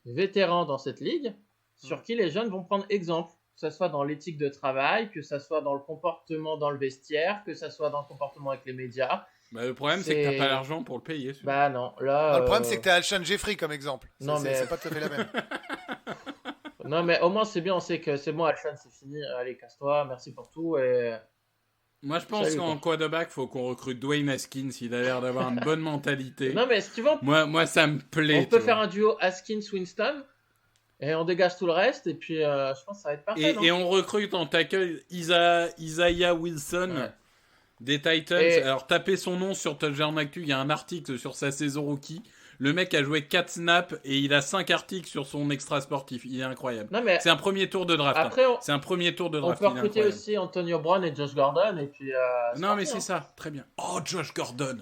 vétéran dans cette ligue sur qui les jeunes vont prendre exemple. Que ce soit dans l'éthique de travail, que ce soit dans le comportement dans le vestiaire, que ce soit dans le comportement avec les médias. Bah, le problème c'est que C'est- t'as pas l'argent pour le payer. celui-là. Bah non, là. Non, le problème c'est que t'as Alshon Jeffrey comme exemple. Non, mais- C'est pas tout à fait la même. Non, mais au moins c'est bien, on sait que c'est bon, Alshon, c'est fini. Allez, casse-toi, merci pour tout. Et... Moi je pense Salut, qu'en quarterback, faut qu'on recrute Dwayne Haskins. Il a l'air d'avoir une bonne mentalité. Non, mais si tu veux, Moi ça me plaît. on peut tu faire vois. un duo Haskins-Winston et on dégage tout le reste. Et puis, je pense que ça va être parfait. non Et on recrute en tackle Isaiah Wilson Ouais. des Titans. Et- Alors tapez son nom sur Touchdown Actu, il y a un article sur sa saison rookie. Le mec a joué 4 snaps et il a 5 articles sur son extra sportif. Il est incroyable. Non, mais C'est un premier tour de draft. hein. après, C'est un premier tour de on draft. peut il est recruter incroyable. aussi Antonio Brown et Josh Gordon. Et puis, Non mais c'est ça, très bien. Oh Josh Gordon.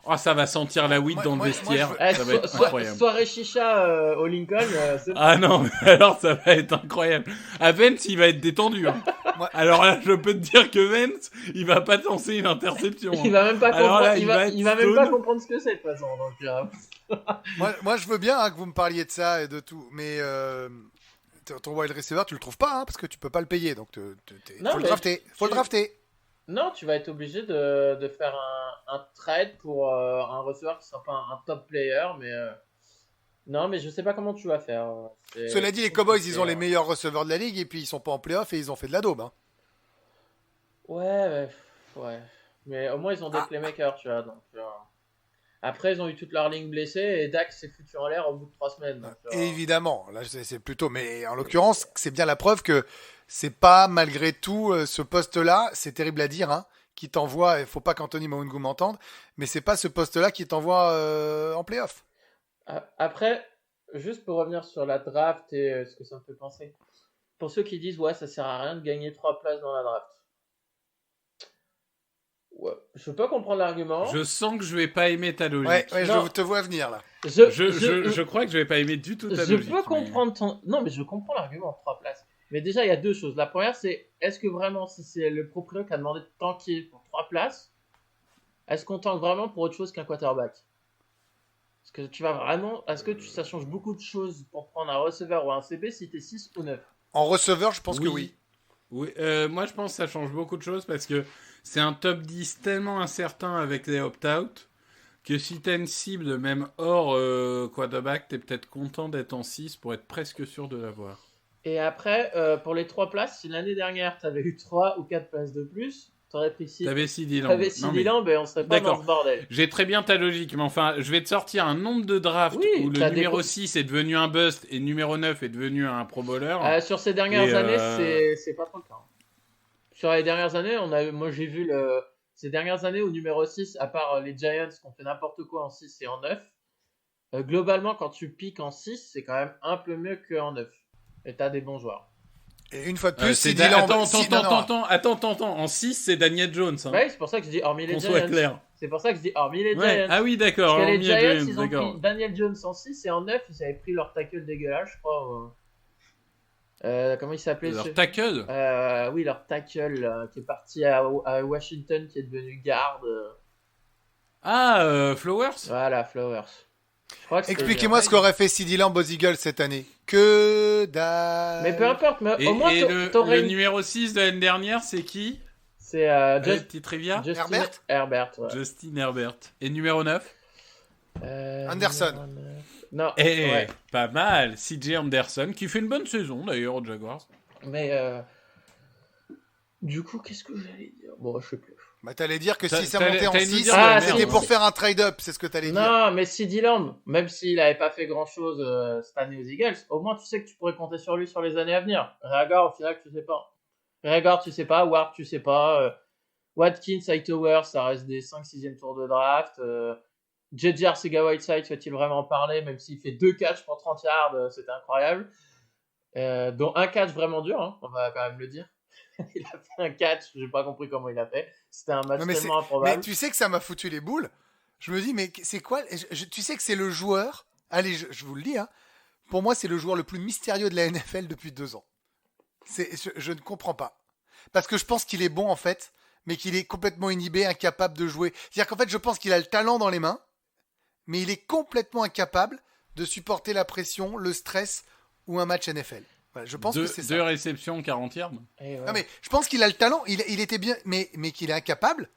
Oh, ça va sentir la weed Moi- dans le moi- vestiaire. moi, Eh, Ça va être incroyable. soirée chicha au Lincoln. C'est bon. Ah non, mais alors ça va être incroyable. À Vance, il va être détendu. Hein. Moi- Alors là, je peux te dire que Vance, il va pas te lancer une interception. hein. Il va même pas Alors comprendre. là, il va être même pas stone. comprendre ce que c'est de toute façon. Donc, Moi, je veux bien hein, que vous me parliez de ça et de tout, mais ton wide receiver, tu le trouves pas, hein, parce que tu peux pas le payer, donc Non, faut le mais drafter. Faut le drafter. non, tu vas être obligé de faire un trade pour un receveur qui sera pas un top player, mais non, mais je sais pas comment tu vas faire. Cela dit, les Cowboys, ils ont les meilleurs receveurs de la ligue et puis ils sont pas en playoff et ils ont fait de la daube. Hein. Ouais, ouais. Mais au moins ils ont des Ah. playmakers, tu vois. Donc, après, ils ont eu toute leur ligne blessée et Dak s'est foutu en l'air au bout de 3 semaines. Donc, Et évidemment, là c'est plutôt, mais en l'occurrence, c'est bien la preuve que c'est pas malgré tout ce poste-là, c'est terrible à dire, hein, qui t'envoie. Il faut pas qu'Anthony Maungu m'entende, mais c'est pas ce poste-là qui t'envoie en playoff. Après, juste pour revenir sur la draft et ce que ça me fait penser. Pour ceux qui disent, ouais, ça sert à rien de gagner 3 places dans la draft. Ouais, je peux pas comprendre l'argument. Je sens que je vais pas aimer ta logique. Ouais, Non. je te vois venir là. Je crois que je vais pas aimer du tout ta Je logique. peux mais- comprendre ton. Non, mais je comprends l'argument de 3 places. Mais déjà, il y a deux choses. La première, c'est est-ce que vraiment, si c'est le propriétaire qui a demandé de tanker pour 3 places, est-ce qu'on tank vraiment pour autre chose qu'un quarterback? Est-ce que tu vas vraiment. Est-ce que ça change beaucoup de choses pour prendre un receveur ou un CB si t'es 6 ou 9? En receveur, je pense que oui. Oui, moi je pense que ça change beaucoup de choses parce que c'est un top 10 tellement incertain avec les opt-out que si t'as une cible, même hors quarterback, t'es peut-être content d'être en 6 pour être presque sûr de l'avoir. Et après, pour les 3 places, si l'année dernière t'avais eu 3 ou 4 places de plus, t'aurais pris 6. T'avais CD Lamb. T'avais Non, 6 mais Lamb, ben on serait pas D'accord. dans ce bordel. j'ai très bien ta logique, mais enfin, je vais te sortir un nombre de drafts Oui, où le t'as numéro des- 6 est devenu un bust et le numéro 9 est devenu un pro bowler. Sur ces dernières Et, années, c'est pas trop le cas. Sur les dernières années, moi j'ai vu ces dernières années au numéro 6, à part les Giants qui ont fait n'importe quoi en 6 et en 9, globalement quand tu piques en 6, c'est quand même un peu mieux qu'en 9. Et t'as des bons joueurs. Et une fois de plus, C'est CD Lamb. Attends. En 6, c'est Daniel Jones. Hein. Ouais, c'est pour ça que je dis hormis les Qu'on soit Giants. clair. C'est pour ça que je dis hormis les Ouais. Giants. Ah oui, d'accord. Parce que les hormis Giants, James, ils ont d'accord. pris Daniel Jones en 6 et en 9, ils avaient pris leur tackle dégueulasse, je crois. Comment il s'appelait Leur ce- tackle. Oui, leur tackle qui est parti à Washington, qui est devenu garde. Ah, Flowers. Voilà, Flowers. Je crois que c'était Expliquez-moi ce qu'aurait fait CeeDee Lamb aux Eagles cette année. Que dalle. Mais peu importe, mais Et, au moins t'aurais le une... numéro 6 de l'année dernière, c'est qui? C'est Petit trivia. Justin Herbert Herbert, ouais. Justin Herbert. Et numéro 9? Anderson. numéro 9. Non, Eh, ouais. pas mal. CJ Anderson, qui fait une bonne saison d'ailleurs aux Jaguars. Mais du coup, qu'est-ce que j'allais dire? Bon, je sais plus. Bah, t'allais dire que T'as- si ça t'allais- montait en t'allais nous 6, dire Ah, c'était si, pour si. faire un trade-up, c'est ce que t'allais dire. Non, mais CeeDee Lamb, même s'il n'avait pas fait grand-chose cette année aux Eagles, au moins tu sais que tu pourrais compter sur lui sur les années à venir. Reagor, au final, tu sais pas. Reagor, tu sais pas. Ward, tu sais pas. Watkins, Hightower, ça reste des 5-6e tours de draft. JJ Arcega-Whiteside, faut-il vraiment en parler, même s'il fait 2 catchs pour 30 yards, c'était incroyable. Dont un catch vraiment dur, hein, on va quand même le dire. Il a fait un catch, j'ai pas compris comment il a fait. C'était un match Non, mais tellement Mais improbable. tu sais que ça m'a foutu les boules. Je me dis, mais c'est quoi tu sais que c'est le joueur. Allez, je vous le dis, hein. Pour moi, c'est le joueur le plus mystérieux de la NFL depuis 2 ans. Je ne comprends pas. Parce que je pense qu'il est bon, en fait, mais qu'il est complètement inhibé, incapable de jouer. C'est-à-dire qu'en fait, je pense qu'il a le talent dans les mains, mais il est complètement incapable de supporter la pression, le stress ou un match NFL. Voilà, je pense que c'est ça. 2 réceptions, 40 yards. Et ouais. Non, mais je pense qu'il a le talent, il était bien, mais qu'il est incapable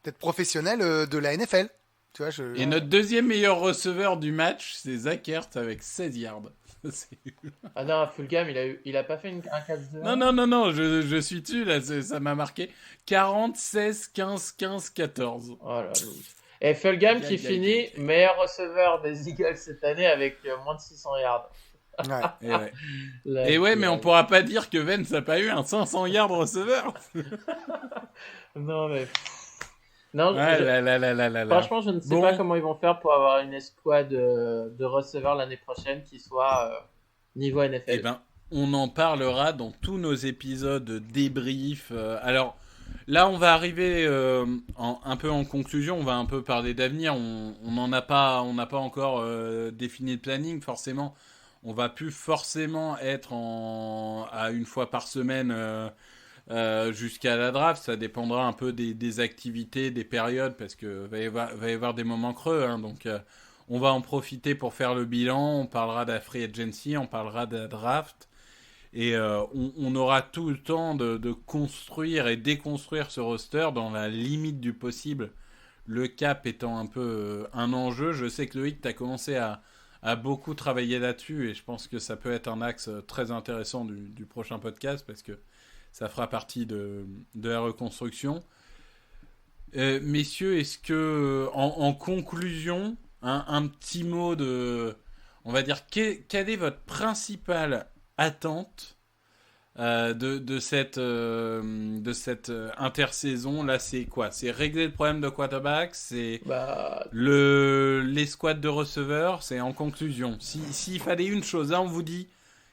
d'être professionnel de la NFL. Tu vois, Et notre deuxième meilleur receveur du match, c'est Zach Ertz avec 16 yards. C'est- Ah non, Fulgham, il a pas fait un catch de... Non, je suis dessus, là, ça m'a marqué. 40, 16, 15, 15, 14. Oh là là. Et Fulgham qui Gagne, finit gagne. meilleur receveur des Eagles cette année avec moins de 600 yards. Ouais. Et ouais, Là, Et ouais, qui- mais on pourra pas dire que Vance n'a pas eu un 500 yards receveur. Non, mais... Non, Ouais, je- là. franchement, je ne sais Bon. pas comment ils vont faire pour avoir une escouade de receveurs l'année prochaine qui soit niveau NFL. Eh ben, on en parlera dans tous nos épisodes débrief. Alors, là, on va arriver un peu en conclusion. On va un peu parler d'avenir. On n'a pas encore défini le planning, forcément. On va plus forcément être à une fois par semaine jusqu'à la draft. Ça dépendra un peu des activités, des périodes, parce que va y avoir des moments creux. Hein, donc, on va en profiter pour faire le bilan. On parlera de la free agency, on parlera de la draft. Et on aura tout le temps de construire et déconstruire ce roster dans la limite du possible. Le cap étant un peu un enjeu. Je sais que Loïc, tu as commencé à beaucoup travailler là-dessus. Et je pense que ça peut être un axe très intéressant du prochain podcast, parce que ça fera partie de la reconstruction. Messieurs, est-ce que, en conclusion, un petit mot de... On va dire, quelle est votre principale attente de cette intersaison? Là, c'est quoi? C'est régler le problème de quarterback? C'est Bah, les squads de receveurs? C'est en conclusion. S'il fallait une chose, là, on vous dit,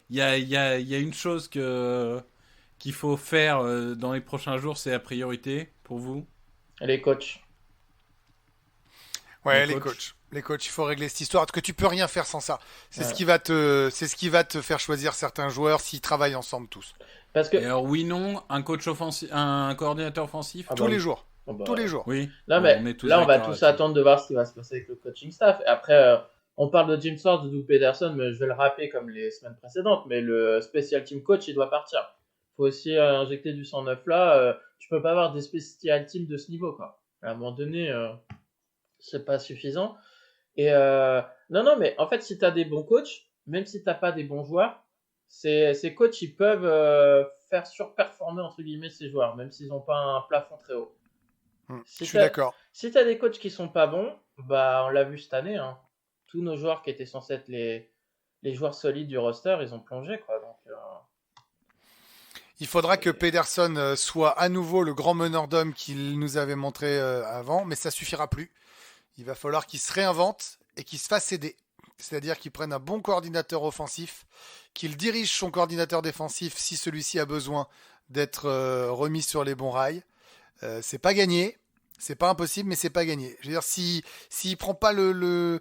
il y a une chose qu'il faut faire dans les prochains jours, c'est la priorité pour vous? les coachs. Ouais, Les les coachs. coachs. Les coachs, il faut régler cette histoire, parce que tu peux rien faire sans ça. C'est Ouais. ce qui va te faire choisir certains joueurs s'ils travaillent ensemble tous. Parce que... Et alors, oui, non, un coach offensif, un coordinateur offensif? Ah Tous bah, les jours. bon, bah, Tous les jours. Oui. Là, Bon, mais, on est tous là, on va d'accord tous là-dessus. attendre de voir ce qui va se passer avec le coaching staff. Et après, on parle de Jim Swartz, de Doug Peterson, mais je vais le rappeler comme les semaines précédentes. Mais le special team coach, il doit partir. Il faut aussi injecter du 109 là. Tu peux pas avoir des special teams de ce niveau, quoi. À un moment donné, c'est pas suffisant. Et non, mais en fait, si tu as des bons coachs, même si tu n'as pas des bons joueurs, ces coachs, ils peuvent faire surperformer, entre guillemets, ces joueurs, même s'ils n'ont pas un plafond très haut. Je suis d'accord. Si tu as des coachs qui sont pas bons, bah on l'a vu cette année, hein. Tous nos joueurs qui étaient censés être les joueurs solides du roster, ils ont plongé, quoi. Donc, Il faudra que Pederson soit à nouveau le grand meneur d'hommes qu'il nous avait montré avant, mais ça suffira plus. Il va falloir qu'il se réinvente et qu'il se fasse aider. C'est-à-dire qu'il prenne un bon coordinateur offensif, qu'il dirige son coordinateur défensif si celui-ci a besoin d'être remis sur les bons rails. C'est pas gagné, c'est pas impossible, mais c'est pas gagné. Je veux dire, s'il prend pas le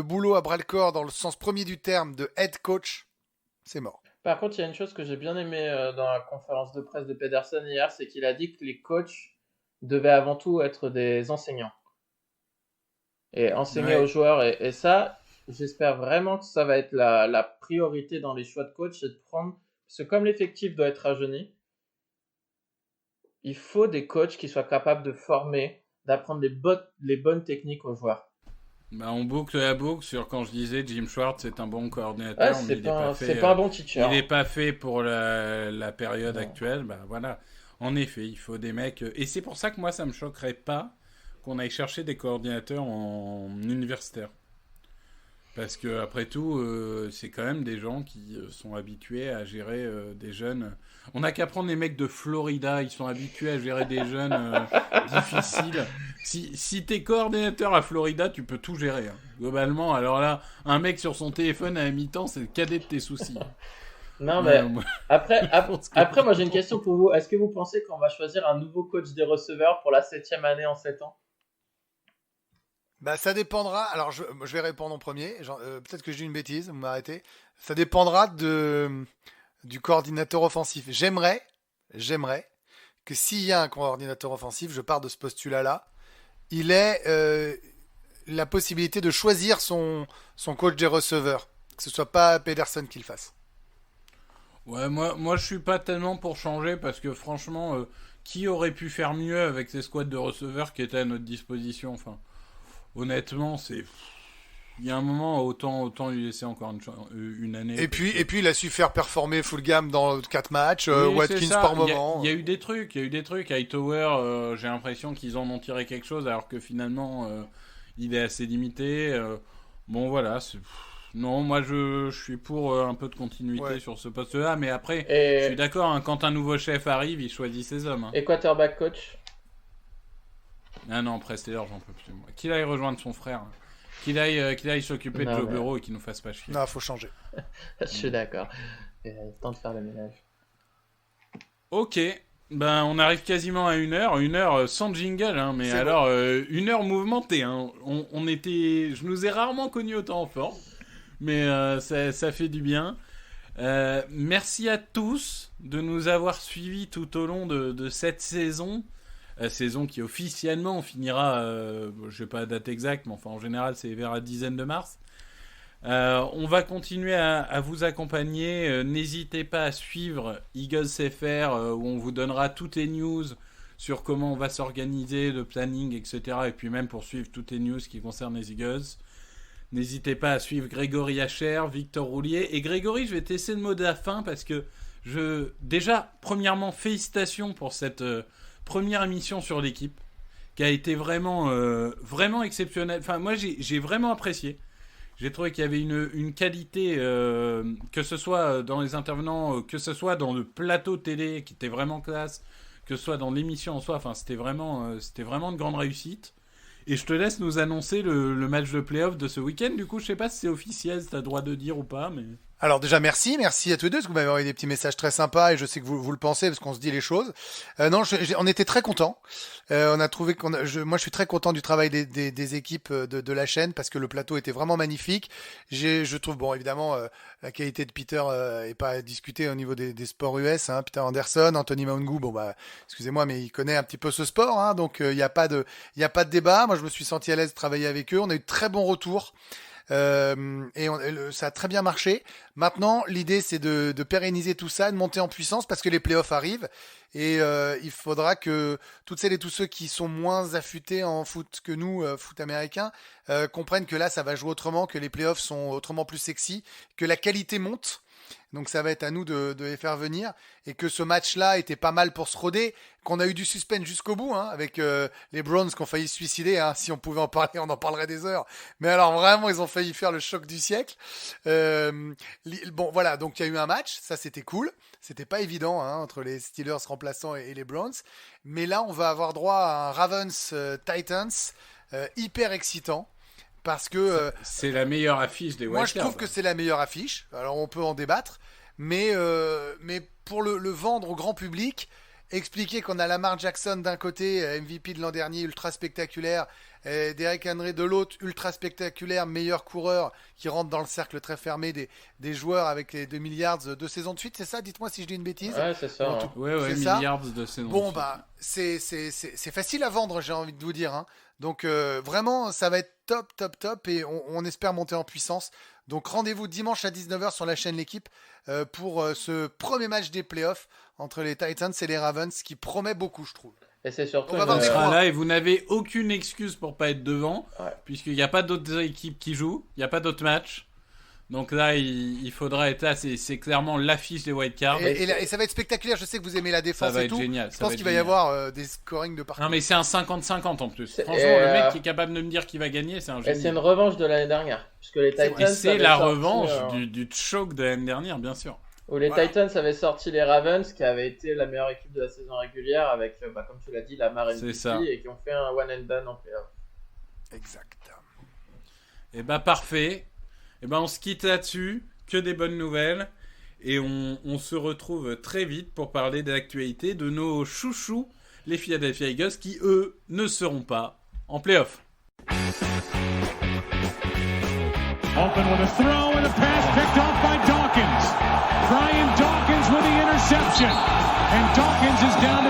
boulot à bras le corps dans le sens premier du terme de head coach, c'est mort. par contre, il y a une chose que j'ai bien aimé dans la conférence de presse de Pederson hier, c'est qu'il a dit que les coachs devaient avant tout être des enseignants. et enseigner Ouais. aux joueurs. Et ça, j'espère vraiment que ça va être la priorité dans les choix de coach, c'est de prendre. Parce que comme l'effectif doit être rajeuni, il faut des coachs qui soient capables de former, d'apprendre les bonnes techniques aux joueurs. Bah, on boucle la boucle sur quand je disais Jim Schwartz est un bon Ouais, coordinateur, mais c'est il n'est pas c'est fait. pas un bon teacher. Il n'est pas fait pour la période Non. actuelle. Bah voilà. En effet, il faut des mecs. Et c'est pour ça que moi, ça me choquerait pas qu'on aille chercher des coordinateurs en universitaire. Parce que après tout, c'est quand même des gens qui sont habitués à gérer des jeunes. On n'a qu'à prendre les mecs de Florida, ils sont habitués à gérer des jeunes difficiles. Si t'es coordinateur à Florida, tu peux tout gérer. Hein. Globalement, alors là, un mec sur son téléphone à la mi-temps, c'est le cadet de tes soucis. Non, mais moi, après, moi j'ai une question pour vous. Est-ce que vous pensez qu'on va choisir un nouveau coach des receveurs pour la 7e année en 7 ans? Bah, ça dépendra. Alors, je vais répondre en premier. Peut-être que je dis une bêtise, vous m'arrêtez. Ça dépendra du coordinateur offensif. J'aimerais que s'il y a un coordinateur offensif, je pars de ce postulat-là, il ait la possibilité de choisir son coach des receveurs. Que ce soit pas Pedersen qui le fasse. ouais, moi, je suis pas tellement pour changer parce que franchement, qui aurait pu faire mieux avec ces squads de receveurs qui étaient à notre disposition. Enfin, honnêtement, c'est. Il y a un moment, autant lui laisser encore une année. Et puis, il a su faire performer full gamme dans 4 matchs, Oui, c'est Watkins ça. par moment. Il y a eu des trucs. Hightower, j'ai l'impression qu'ils en ont tiré quelque chose alors que finalement, il est assez limité. Bon, voilà. Non, moi, je suis pour un peu de continuité sur ce poste-là. Mais après, je suis d'accord. Hein, quand un nouveau chef arrive, il choisit ses hommes. Hein. Et quarterback coach? Ah non, Presteller, j'en peux plus. Moi. Qu'il aille rejoindre son frère. Qu'il aille s'occuper de Non, Joe mais- Burrow et qu'il nous fasse pas chier. Non, faut changer. Je suis d'accord. Temps de faire le ménage. Ok, ben on arrive quasiment à 1 heure sans jingle, hein, mais C'est alors 1 heure mouvementée. Hein. Je nous ai rarement connus autant en forme, mais ça fait du bien. Merci à tous de nous avoir suivis tout au long de cette saison. Saison qui officiellement finira, je sais pas la date exacte, mais enfin en général c'est vers la dizaine de mars. On va continuer à vous accompagner. N'hésitez pas à suivre Eagles FR où on vous donnera toutes les news sur comment on va s'organiser, le planning, etc. Et puis même pour suivre toutes les news qui concernent les Eagles. N'hésitez pas à suivre Grégory Hacher, Victor Roulier. Et Grégory, je vais te laisser le mot de la fin parce que déjà, premièrement, félicitations pour cette première émission sur l'équipe qui a été vraiment, vraiment exceptionnelle. Enfin, moi, j'ai vraiment apprécié. J'ai trouvé qu'il y avait une qualité, que ce soit dans les intervenants, que ce soit dans le plateau télé qui était vraiment classe, que ce soit dans l'émission en soi. Enfin, c'était vraiment une grande réussite. Et je te laisse nous annoncer le match de play-off de ce week-end. Du coup, je sais pas si c'est officiel, si t'as le droit de dire ou pas, mais... Alors déjà merci à tous les deux parce que vous m'avez envoyé des petits messages très sympas et je sais que vous le pensez parce qu'on se dit les choses. Non, on était très contents. On a trouvé moi je suis très content du travail des équipes de la chaîne parce que le plateau était vraiment magnifique. Je trouve bon évidemment la qualité de Peter est pas à discuter au niveau des sports US. Hein, Peter Anderson, Anthony Maungu, bon bah excusez-moi mais il connaît un petit peu ce sport, hein, donc il y a pas de débat. Moi je me suis senti à l'aise de travailler avec eux. On a eu de très bons retours. Ça a très bien marché. Maintenant, l'idée c'est de pérenniser tout ça, de monter en puissance parce que les playoffs arrivent et il faudra que toutes celles et tous ceux qui sont moins affûtés en foot que nous, foot américain, comprennent que là ça va jouer autrement, que les playoffs sont autrement plus sexy, que la qualité monte. Donc ça va être à nous de les faire venir et que ce match-là était pas mal pour se roder, qu'on a eu du suspense jusqu'au bout, hein, avec les Browns qui ont failli se suicider. Hein, si on pouvait en parler, on en parlerait des heures. Mais alors vraiment, ils ont failli faire le choc du siècle. Bon voilà, donc il y a eu un match, ça c'était cool. C'était pas évident hein, entre les Steelers remplaçants et les Browns. Mais là, on va avoir droit à un Ravens Titans hyper excitant. Parce que c'est la meilleure affiche des moi Wildcards. je trouve que c'est la meilleure affiche. Alors on peut en débattre, mais pour le vendre au grand public, expliquer qu'on a Lamar Jackson d'un côté, MVP de l'an dernier, ultra spectaculaire, et Derrick Henry de l'autre, ultra spectaculaire, meilleur coureur qui rentre dans le cercle très fermé des joueurs avec les 2 milliards de saison de suite, c'est ça? Dites-moi si je dis une bêtise. Ouais, c'est ça. En hein. tout- Ouais, c'est ça. milliards de saison. Bon bah c'est facile à vendre, j'ai envie de vous dire. Hein. Donc vraiment, ça va être top et on espère monter en puissance. Donc rendez-vous dimanche à 19h sur la chaîne L'équipe pour ce premier match des playoffs entre les Titans et les Ravens qui promet beaucoup, je trouve. Et c'est surtout On va voir On des sera points. là et vous n'avez aucune excuse pour pas être devant, Ouais. puisqu'il n'y a pas d'autres équipes qui jouent, il n'y a pas d'autres matchs. Donc là, il faudra être là. C'est clairement l'affiche des wildcards. Et ça va être spectaculaire. Je sais que vous aimez la Ça défense va et être tout. génial. Je pense qu'il va y avoir des scorings de partout. Non mais c'est un 50-50 en plus. C'est- Franchement, et, le mec qui est capable de me dire qu'il va gagner, c'est un Et génie. c'est une revanche de l'année dernière. Puisque les C'est Titans. vrai. Et c'est avaient la sorti, revanche du choc de l'année dernière, bien sûr. Où les Voilà. Titans avaient sorti les Ravens, qui avaient été la meilleure équipe de la saison régulière, avec, comme tu l'as dit, Lamar C'est MVP, ça. et qui ont fait un one and done en playoff. Exact. Et bah parfait. Et ben on se quitte là-dessus. Que des bonnes nouvelles. Et on se retrouve très vite pour parler de l'actualité de nos chouchous, les Philadelphia Eagles, qui eux ne seront pas en playoff. Open with a throw and a pass picked off by Dawkins. Brian Dawkins with the interception. And Dawkins is down